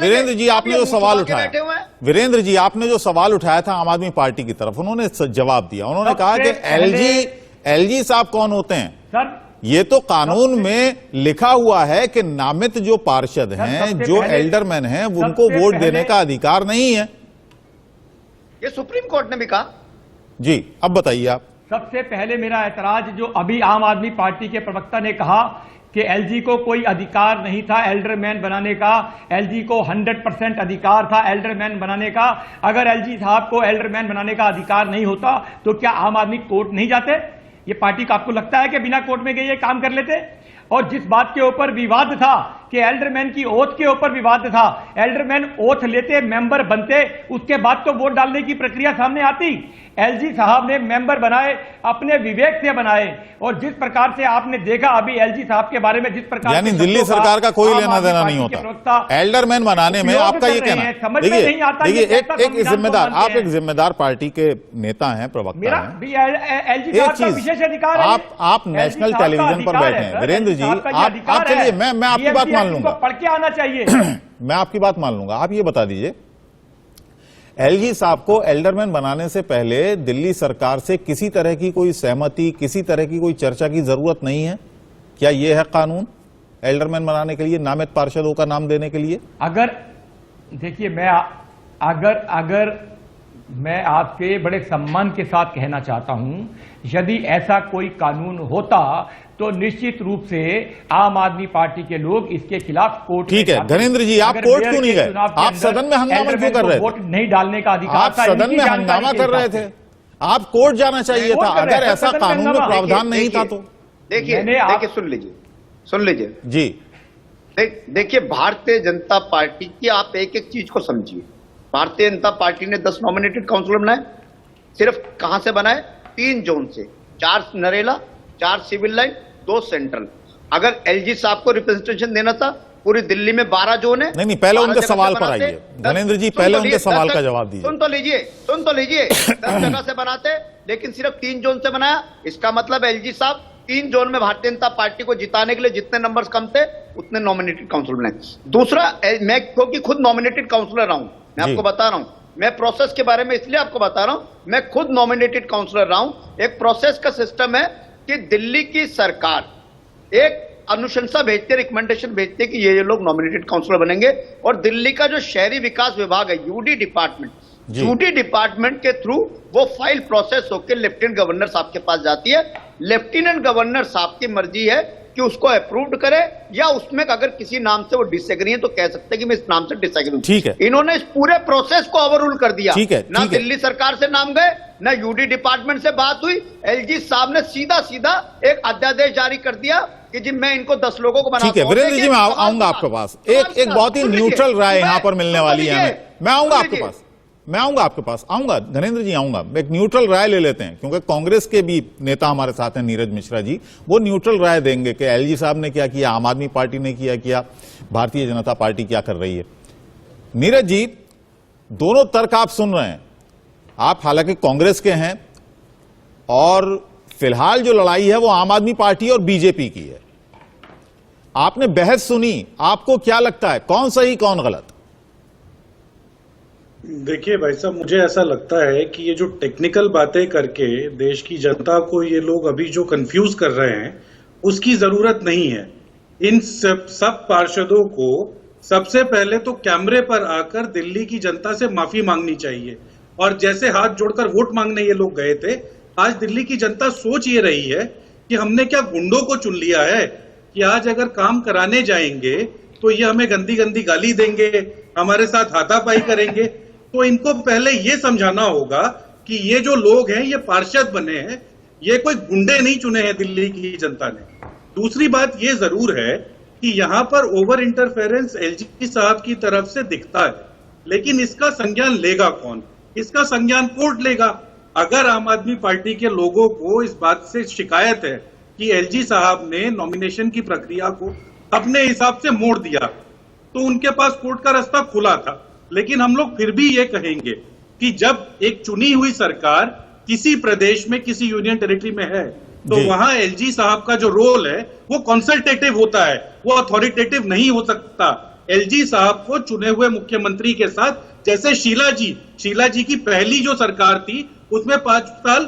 वीरेंद्र जी आपने जो सवाल उठाया, वीरेंद्र जी आपने जो सवाल उठाया था आम आदमी पार्टी की तरफ, उन्होंने जवाब दिया। उन्होंने कहा कि एलजी साहब कौन होते हैं सर? ये तो कानून में लिखा हुआ है कि नामित जो पार्षद हैं, जो एल्डरमैन हैं, उनको वोट देने का अधिकार नहीं है। ये सुप्रीम कोर्ट ने भी कहा। जी अब बताइए आप। सबसे पहले मेरा ऐतराज, जो अभी आम आदमी पार्टी के प्रवक्ता ने कहा कि एलजी को कोई अधिकार नहीं था एल्डरमैन बनाने का, एलजी को 100% अधिकार था एल्डरमैन बनाने का। अगर एलजी साहब को एल्डरमैन बनाने का अधिकार नहीं होता तो क्या आम आदमी कोर्ट नहीं जाते? ये पार्टी का आपको लगता है कि बिना कोर्ट में गए ये काम कर लेते? और जिस बात के ऊपर विवाद था कि एल्डरमैन की ओथ के ऊपर विवाद था, एल्डरमैन ओथ लेते, मेंबर बनते, उसके बाद तो वोट डालने की प्रक्रिया सामने आती। एलजी साहब ने मेंबर बनाए, अपने विवेक से बनाए, और जिस प्रकार से आपने देखा अभी एलजी साहब के बारे में जिस प्रकार, यानी दिल्ली सरकार का कोई लेना देना नहीं होता एल्डरमैन बनाने में। आपका ये कहना है? देखिए एक जिम्मेदार, आप एक जिम्मेदार पार्टी के नेता हैं, प्रवक्ता हैं। एलजी साहब का विशेष अधिकार है। आप नेशनल टेलीविजन पर बैठे हैं वीरेंद्र जी, आप चलिए, मैं आपकी बात मान लूंगा, पढ़ के आना चाहिए। मैं आपकी बात मान लूंगा। आप ये बता दीजिए, एलजी साहब को एल्डरमैन बनाने से पहले दिल्ली सरकार से किसी तरह की कोई सहमति, किसी तरह की कोई चर्चा की जरूरत नहीं है? क्या यह है कानून एल्डरमैन बनाने के लिए, नामित पार्षदों का नाम देने के लिए? अगर देखिए, अगर मैं आपके बड़े सम्मान के साथ कहना चाहता हूं, यदि ऐसा कोई कानून होता तो निश्चित रूप से आम आदमी पार्टी के लोग इसके खिलाफ कोर्ट। ठीक है धर्मेंद्र जी, आप कोर्ट क्यों नहीं गए? आप सदन में हंगामा क्यों कर रहे थे? वोट नहीं डालने का अधिकार, आप सदन में हंगामा कर रहे थे, आप कोर्ट जाना चाहिए था। अगर ऐसा कानून में प्रावधान नहीं था तो देखिए सुन लीजिए जी। देखिए भारतीय जनता पार्टी की आप एक एक चीज को समझिए। भारतीय जनता पार्टी ने 10 नॉमिनेटेड काउंसिलर बनाए। सिर्फ कहां से बनाए? 3 जोन से, 4 नरेला, 4 सिविल लाइन, 2 सेंट्रल। अगर एलजी साहब को रिप्रेजेंटेशन देना था, पूरी दिल्ली में 12 जोन है। नहीं, पहले उनके सवाल पर आइए धर्मेंद्र जी, पहले उनके सवाल का जवाब दीजिए। सुन तो लीजिए 10 जगह से बनाते, लेकिन सिर्फ 3 जोन से बनाया। इसका मतलब एलजी साहब 3 जोन में भारतीय जनता पार्टी को जिताने के लिए जितने नंबर्स कम थे उतने नॉमिनेटेड काउंसिलर बनाए। दूसरा, मैं क्योंकि खुद नॉमिनेटेड काउंसिलर रहा हूं, मैं आपको बता रहा हूं, मैं प्रोसेस के बारे में इसलिए आपको बता रहा हूं। मैं खुद नॉमिनेटेड काउंसिलर रहा हूं। एक प्रोसेस का सिस्टम है कि दिल्ली की सरकार एक अनुशंसा भेजती है, रिकमेंडेशन भेजती है कि ये लोग नॉमिनेटेड काउंसिलर बनेंगे, और दिल्ली का जो शहरी विकास विभाग है, यूडी डिपार्टमेंट के थ्रू वो फाइल प्रोसेस होकर लेफ्टिनेंट गवर्नर साहब के पास जाती है। लेफ्टिनेंट गवर्नर साहब की मर्जी है कि उसको अप्रूव्ड करे, या उसमें अगर किसी नाम से वो डिसएग्री है तो कह सकते हैं कि मैं इस नाम से डिसएग्री हूं। ठीक है, इन्होंने इस पूरे प्रोसेस को ओवररूल कर दिया। ना दिल्ली सरकार से नाम गए, ना यूडी डिपार्टमेंट से बात हुई। एलजी साहब ने सीधा एक अध्यादेश जारी कर दिया कि जी मैं इनको 10 लोगों को बना। ठीक है वीरेंद्र जी, मैं आऊंगा आपके पास। एक बहुत ही न्यूट्रल राय यहां पर मिलने वाली है। मैं आऊंगा आपके पास, आऊंगा धर्मेंद्र जी, आऊंगा। एक न्यूट्रल राय ले लेते हैं, क्योंकि कांग्रेस के भी नेता हमारे साथ हैं, नीरज मिश्रा जी, वो न्यूट्रल राय देंगे कि एलजी साहब ने क्या किया, आम आदमी पार्टी ने किया, भारतीय जनता पार्टी क्या कर रही है। नीरज जी, दोनों तर्क आप सुन रहे हैं। आप हालांकि कांग्रेस के हैं, और फिलहाल जो लड़ाई है वो आम आदमी पार्टी और बीजेपी की है। आपने बहस सुनी, आपको क्या लगता है कौन सही कौन गलत? देखिए भाई साहब, मुझे ऐसा लगता है कि ये जो टेक्निकल बातें करके देश की जनता को ये लोग अभी जो कंफ्यूज कर रहे हैं, उसकी जरूरत नहीं है। इन सब पार्षदों को सबसे पहले तो कैमरे पर आकर दिल्ली की जनता से माफी मांगनी चाहिए, और जैसे हाथ जोड़कर वोट मांगने ये लोग गए थे, आज दिल्ली की जनता सोच ये रही है कि हमने क्या गुंडों को चुन लिया है कि आज अगर काम कराने जाएंगे तो ये हमें गंदी गंदी गाली देंगे, हमारे साथ हाथापाई करेंगे। तो इनको पहले ये समझाना होगा कि ये जो लोग हैं, ये पार्षद बने हैं, ये कोई गुंडे नहीं चुने हैं दिल्ली की जनता ने। दूसरी बात ये जरूर है कि यहां पर ओवर इंटरफेरेंस एलजी साहब की तरफ से दिखता है, लेकिन इसका संज्ञान लेगा कौन? इसका संज्ञान कोर्ट लेगा। अगर आम आदमी पार्टी के लोगों को इस बात से शिकायत है कि एलजी साहब ने नॉमिनेशन की प्रक्रिया को अपने हिसाब से मोड़ दिया, तो उनके पास कोर्ट का रास्ता खुला था। लेकिन हम लोग फिर भी ये कहेंगे कि जब एक चुनी हुई सरकार किसी प्रदेश में, किसी यूनियन टेरिटरी में है, तो वहां एलजी साहब का जो रोल है वो कंसल्टेटिव होता है, वो अथॉरिटेटिव नहीं हो सकता। एलजी साहब को चुने हुए मुख्यमंत्री के साथ, जैसे शीला जी की पहली जो सरकार थी उसमें 5 साल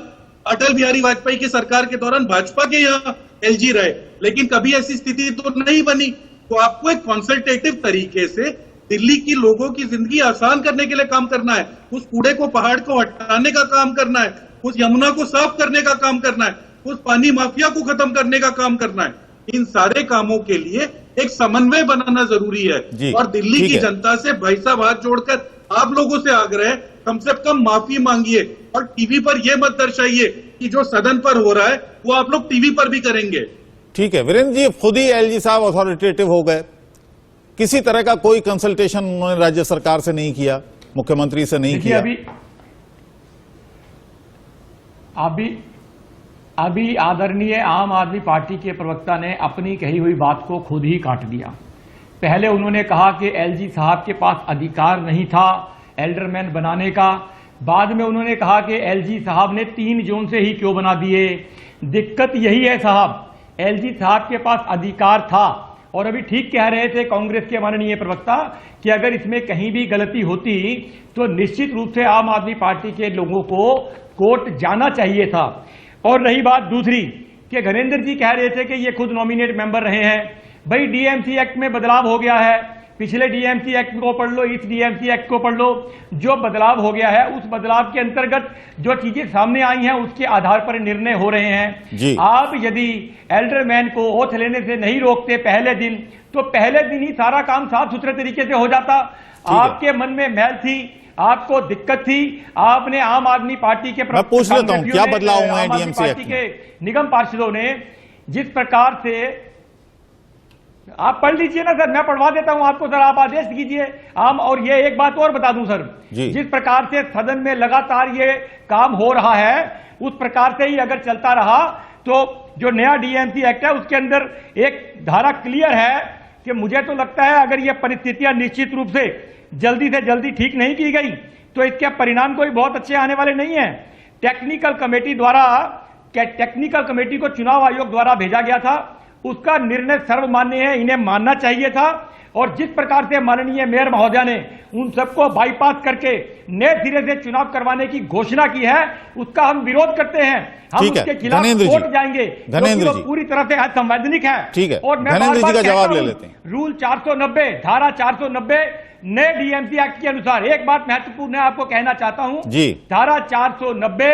अटल बिहारी वाजपेयी की सरकार के दौरान भाजपा के यहाँ एलजी रहे, लेकिन कभी ऐसी स्थिति तो नहीं बनी। तो आपको एक कंसल्टेटिव तरीके से दिल्ली की लोगों की जिंदगी आसान करने के लिए काम करना है, उस कूड़े को, पहाड़ को हटाने का काम करना है, उस यमुना को साफ करने का काम करना है, उस पानी माफिया को खत्म करने का काम करना है। इन सारे कामों के लिए एक समन्वय बनाना जरूरी है। और दिल्ली की जनता से भाई साहब हाथ जोड़कर आप लोगों से आग्रह है, कम से कम माफी मांगिए और टीवी पर यह मत दर्शाइए कि जो सदन पर हो रहा है वो आप लोग टीवी पर भी करेंगे। ठीक है वीरेंद्र जी, खुद ही एलजी साहब अथॉरिटेटिव हो गए, किसी तरह का कोई कंसल्टेशन उन्होंने राज्य सरकार से नहीं किया, मुख्यमंत्री से नहीं किया। अभी आदरणीय आम आदमी पार्टी के प्रवक्ता ने अपनी कही हुई बात को खुद ही काट दिया। पहले उन्होंने कहा कि एलजी साहब के पास अधिकार नहीं था एल्डरमैन बनाने का, बाद में उन्होंने कहा कि एलजी साहब ने 3 जून से ही क्यों बना दिए। दिक्कत यही है साहब, एलजी साहब के पास अधिकार था, और अभी ठीक कह रहे थे कांग्रेस के माननीय प्रवक्ता कि अगर इसमें कहीं भी गलती होती तो निश्चित रूप से आम आदमी पार्टी के लोगों को कोर्ट जाना चाहिए था। और रही बात दूसरी कि घनेंद्र जी कह रहे थे कि ये खुद नॉमिनेट मेंबर रहे हैं। भाई डीएमसी एक्ट में बदलाव हो गया है, पिछले डीएमसी एक्ट को पढ़ लो, इस डीएमसी एक्ट को पढ़ लो, जो बदलाव हो गया है उस बदलाव के अंतर्गत जो चीजें सामने आई हैं उसके आधार पर निर्णय हो रहे हैं। आप यदि एल्डरमैन को ओथ लेने से नहीं रोकते पहले दिन, तो पहले दिन ही सारा काम साफ सुथरे तरीके से हो जाता। आपके मन में मैल थी, आपको दिक्कत थी, आपने आम आदमी पार्टी के मैं पूछ लेता हूं क्या बदलाव हुए हैं डीएमसी एक्ट के निगम पार्षदों ने जिस प्रकार से, आप पढ़ लीजिए ना सर, मैं पढ़वा देता हूं आपको सर, आप आदेश कीजिए। और ये एक बात और बता दूं सर, जिस प्रकार से सदन में लगातार ये काम हो रहा है उस प्रकार से ही अगर चलता रहा तो जो नया डीएमसी एक्ट है उसके अंदर एक धारा क्लियर है कि मुझे तो लगता है अगर ये परिस्थितियां निश्चित रूप से जल्दी से जल्दी ठीक नहीं की गई तो इसके परिणाम कोई बहुत अच्छे आने वाले नहीं है। टेक्निकल कमेटी को चुनाव आयोग द्वारा भेजा गया था, उसका निर्णय सर्वमान्य है, इन्हें मानना चाहिए था। और जिस प्रकार से माननीय मेयर महोदया ने उन सबको बाईपास करके नए सिरे से चुनाव करवाने की घोषणा की है, उसका हम विरोध करते हैं। हम उसके खिलाफ कोर्ट जाएंगे क्योंकि वो पूरी तरह से असंवैधानिक है। और मैं जी का जवाब ले लेते हैं। रूल 490 धारा 490 नए डीएमसी एक्ट के अनुसार एक बात महत्वपूर्ण है, आपको कहना चाहता हूं जी, धारा 490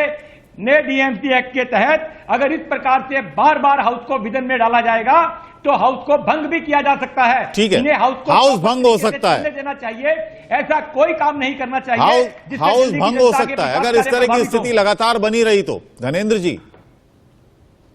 नए डीएमसी एक्ट के तहत अगर इस प्रकार से बार बार हाउस को विधन में डाला जाएगा तो हाउस को भंग भी किया जा सकता है। ठीक है, हाउस भंग हो सकता है, देना चाहिए, ऐसा कोई काम नहीं करना चाहिए। हाउस भंग हो सकता है अगर इस तरह की स्थिति लगातार बनी रही तो। धनेंद्र जी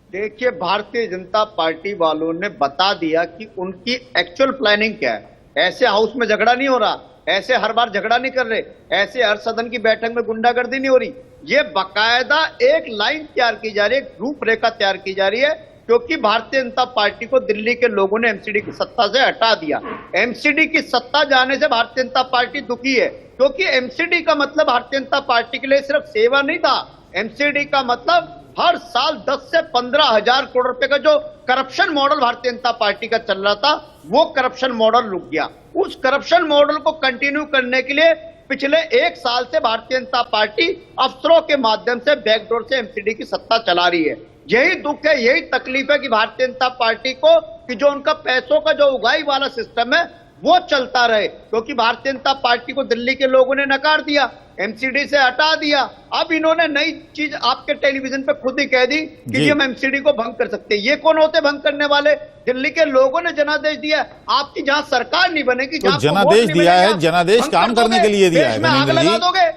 देखिए, भारतीय जनता पार्टी वालों ने बता दिया कि उनकी एक्चुअल प्लानिंग क्या है। ऐसे हाउस में झगड़ा नहीं हो रहा, ऐसे हर बार झगड़ा नहीं कर रहे, ऐसे हर सदन की बैठक में गुंडागर्दी नहीं हो रही। ये बकायदा एक लाइन तैयार की जा रही है, रूपरेखा तैयार की जा रही है, क्योंकि भारतीय जनता पार्टी को दिल्ली के लोगों ने एमसीडी की सत्ता से हटा दिया। एमसीडी की सत्ता जाने से भारतीय जनता पार्टी दुखी है, क्योंकि एमसीडी का मतलब भारतीय जनता पार्टी के लिए सिर्फ सेवा नहीं था। एमसीडी का मतलब हर साल 10 से 15 हजार करोड़ रुपए का जो corruption model Bharatiya Janata party का चल रहा था, वो करप्शन मॉडल रुक गया। उस करप्शन मॉडल को कंटिन्यू करने के लिए पिछले 1 साल से भारतीय जनता पार्टी अफसरों के माध्यम से बैकडोर से एमसीडी की सत्ता चला रही है। यही दुख है, यही तकलीफ है कि भारतीय जनता पार्टी को कि जो उनका पैसों का जो उगाई वाला सिस्टम है वो चलता रहे, क्योंकि भारतीय जनता पार्टी को दिल्ली के लोगों ने नकार दिया, एमसीडी से हटा दिया। अब इन्होंने नई चीज आपके टेलीविजन पे खुद ही कह दी कि हम एमसीडी को भंग कर सकते हैं। ये कौन होते भंग करने वाले? दिल्ली के लोगों ने जनादेश दिया। आपकी जहां सरकार नहीं बनेगी, तो जनादेश दिया है, जनादेश काम करने के लिए दिया है। आग लगा दोगे,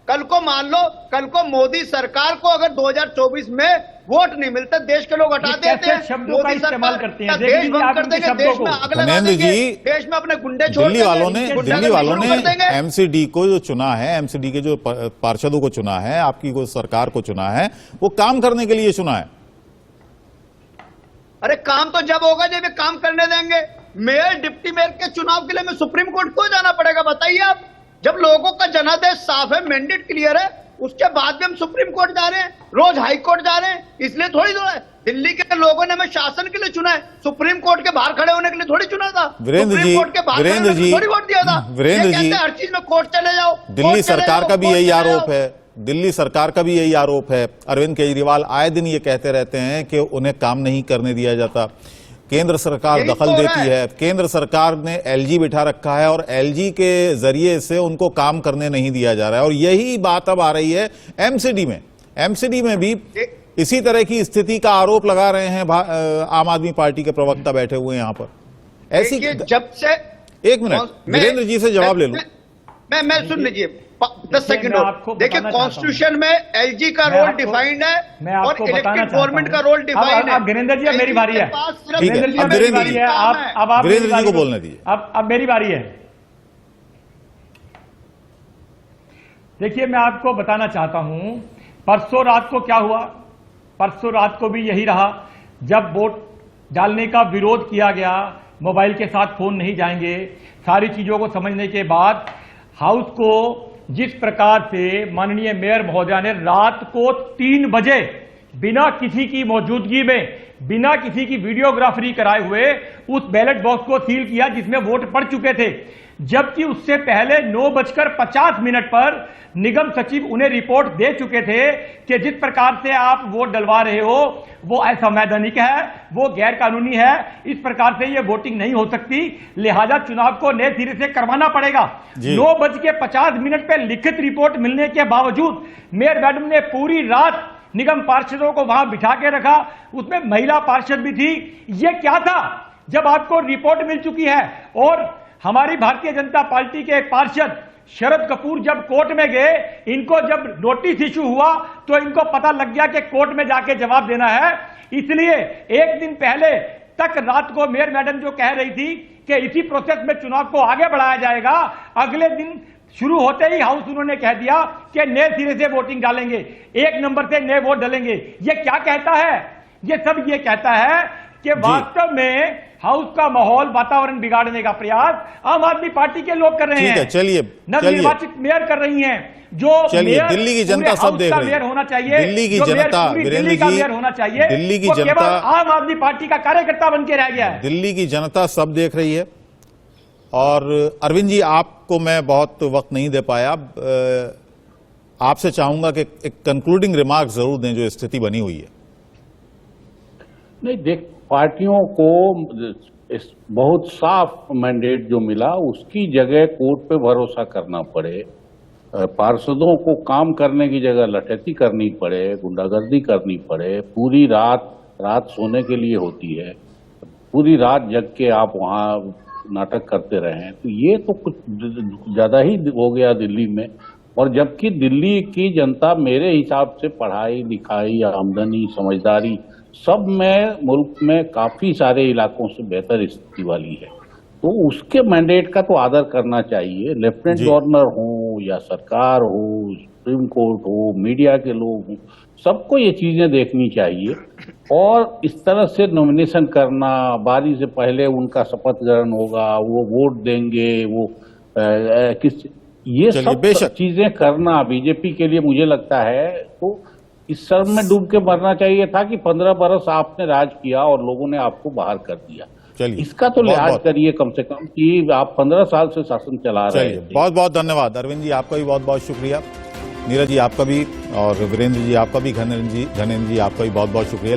कल को मान लो, कल को मोदी सरकार को अगर 2024 में वोट नहीं मिलता, देश के लोग हटा देते हैं, शब्दों का इस्तेमाल करते हैं, देश बंद कर देंगे, देश में आग लगा धनेंद्र देंगे, जी, देश में अपने गुंडे छोड़ दिल्ली वालों ने देंगे। एमसीडी को जो चुना है, एमसीडी के जो पार्षदों को चुना है, आपकी को सरकार को चुना है, वो काम करने के लिए चुना है। अरे काम तो जब होगा जब ये काम करने देंगे। मेयर, डिप्टी मेयर के चुनाव के लिए मैं सुप्रीम कोर्ट को जाना पड़ेगा, बताइए आप? जब लोगों का जनादेश साफ है, मैंडेट क्लियर है, उसके बाद भी हम सुप्रीम कोर्ट जा रहे हैं, रोज हाई कोर्ट जा रहे हैं, इसलिए थोड़ी दो है। दिल्ली के लोगों ने हमें शासन के लिए चुना है, सुप्रीम कोर्ट के बाहर खड़े होने के लिए थोड़ी चुना था। वीरेंद्र जी, कोर्ट के बाहर वीरेंद्र जी, थोड़ी वोट दिया था। वीरेंद्र जी, हर चीज में कोर्ट चले जाओ। दिल्ली सरकार का भी यही आरोप है, दिल्ली सरकार का भी यही आरोप है। अरविंद केजरीवाल आए दिन ये कहते रहते हैं कि उन्हें काम नहीं करने दिया जाता, केंद्र सरकार दखल देती है। केंद्र सरकार ने एलजी बिठा रखा है और एलजी के जरिए से उनको काम करने नहीं दिया जा रहा है। और यही बात अब आ रही है एमसीडी में। एमसीडी में भी इसी तरह की स्थिति का आरोप लगा रहे हैं आम आदमी पार्टी के प्रवक्ता बैठे हुए हैं यहां पर। ऐसी जब से, एक मिनट वीरेंद्र जी से जवाब ले लूं। मैं सुन लीजिए 10 सेकंड और। देखिए, कॉन्स्टिट्यूशन में एलजी का रोल डिफाइंड है और इलेक्टेड गवर्नमेंट का रोल डिफाइंड है। अब वीरेंद्र जी, अब मेरी बारी है। वीरेंद्र जी, अब वीरेंद्र जी, अब वीरेंद्र जी को बोलने दीजिए। अब मेरी बारी है। देखिए, मैं आपको बताना चाहता हूं, परसों रात को क्या हुआ। परसों रात को भी यही रहा, जब वोट डालने का विरोध किया गया, मोबाइल के साथ फोन नहीं जाएंगे, सारी चीजों को समझने के बाद हाउस को जिस प्रकार से माननीय मेयर महोदया ने रात को 3 बजे बिना किसी की मौजूदगी में, बिना किसी की वीडियोग्राफरी कराए हुए उस बैलेट बॉक्स को सील किया जिसमें वोट पड़ चुके थे, जबकि उससे पहले 9:50 पर निगम सचिव उन्हें रिपोर्ट दे चुके थे कि जिस प्रकार से आप वोट डलवा रहे हो वो असंवैधानिक है, वो गैर कानूनी है, इस प्रकार से ये वोटिंग नहीं हो सकती, लिहाजा चुनाव को नए सिरे से करवाना पड़ेगा। 9:50 पे लिखित रिपोर्ट मिलने के बावजूद मेयर मैडम ने पूरी रात निगम पार्षदों को वहां बिठा के रखा, उसमें महिला पार्षद भी थी। ये क्या था? जब आपको रिपोर्ट मिल चुकी है। और हमारी भारतीय जनता पार्टी के एक पार्षद शरद कपूर जब कोर्ट में गए, इनको जब नोटिस इशू हुआ तो इनको पता लग गया कि कोर्ट में जाके जवाब देना है, इसलिए एक दिन पहले तक रात को मेयर मैडम जो कह रही थी कि इसी प्रोसेस में चुनाव को आगे बढ़ाया जाएगा, अगले दिन शुरू होते ही हाउस उन्होंने कह दिया कि नए सिरे से वोटिंग डालेंगे, 1 नंबर से नए वोट डालेंगे। ये क्या कहता है? ये सब ये कहता है कि वास्तव में हाउस का माहौल, वातावरण बिगाड़ने का प्रयास आम आदमी पार्टी के लोग कर रहे हैं। चलिए, नवनिर्वाचित मेयर कर रही हैं। जो मेयर दिल्ली की जनता सब देख रही है। मेयर होना चाहिए, दिल्ली की जनता, वीरेंद्र जी, मेयर होना चाहिए, दिल्ली की वो जनता केवल आम आदमी पार्टी का कार्यकर्ता बन के रह गया है। दिल्ली की जनता सब देख रही है। और अरविंद जी, आपको मैं बहुत वक्त नहीं दे पाया, आपसे चाहूंगा कि एक कंक्लूडिंग रिमार्क जरूर दें जो स्थिति बनी हुई है। नहीं, देख, पार्टियों को बहुत साफ मैंडेट जो मिला, उसकी जगह कोर्ट पे भरोसा करना पड़े, पार्षदों को काम करने की जगह लठैती करनी पड़े, गुंडागर्दी करनी पड़े, पूरी रात सोने के लिए होती है, पूरी रात जग के आप वहाँ नाटक करते रहे, तो ये तो कुछ ज्यादा ही हो गया दिल्ली में। और जबकि दिल्ली की जनता मेरे हिसाब से पढ़ाई लिखाई, आमदनी, समझदारी सब में मुल्क में काफी सारे इलाकों से बेहतर स्थिति वाली है, तो उसके मैंडेट का तो आदर करना चाहिए। लेफ्टिनेंट गवर्नर हो या सरकार हो, सुप्रीम कोर्ट हो, मीडिया के लोग हो, सबको ये चीजें देखनी चाहिए। और इस तरह से नॉमिनेशन करना, बारी से पहले उनका शपथ ग्रहण होगा, वो वोट देंगे, वो ये सब चीजें करना बीजेपी के लिए मुझे लगता है तो इस शर्म में डूब के मरना चाहिए था कि 15 बरस आपने राज किया और लोगों ने आपको बाहर कर दिया। इसका तो लिहाज करिए कम से कम कि आप 15 साल से शासन चला रहे हैं। बहुत बहुत धन्यवाद अरविंद जी, आपका भी बहुत बहुत शुक्रिया। नीरज जी आपका भी, और वीरेंद्र जी आपका भी, धनेंद्र जी आपका भी बहुत बहुत शुक्रिया।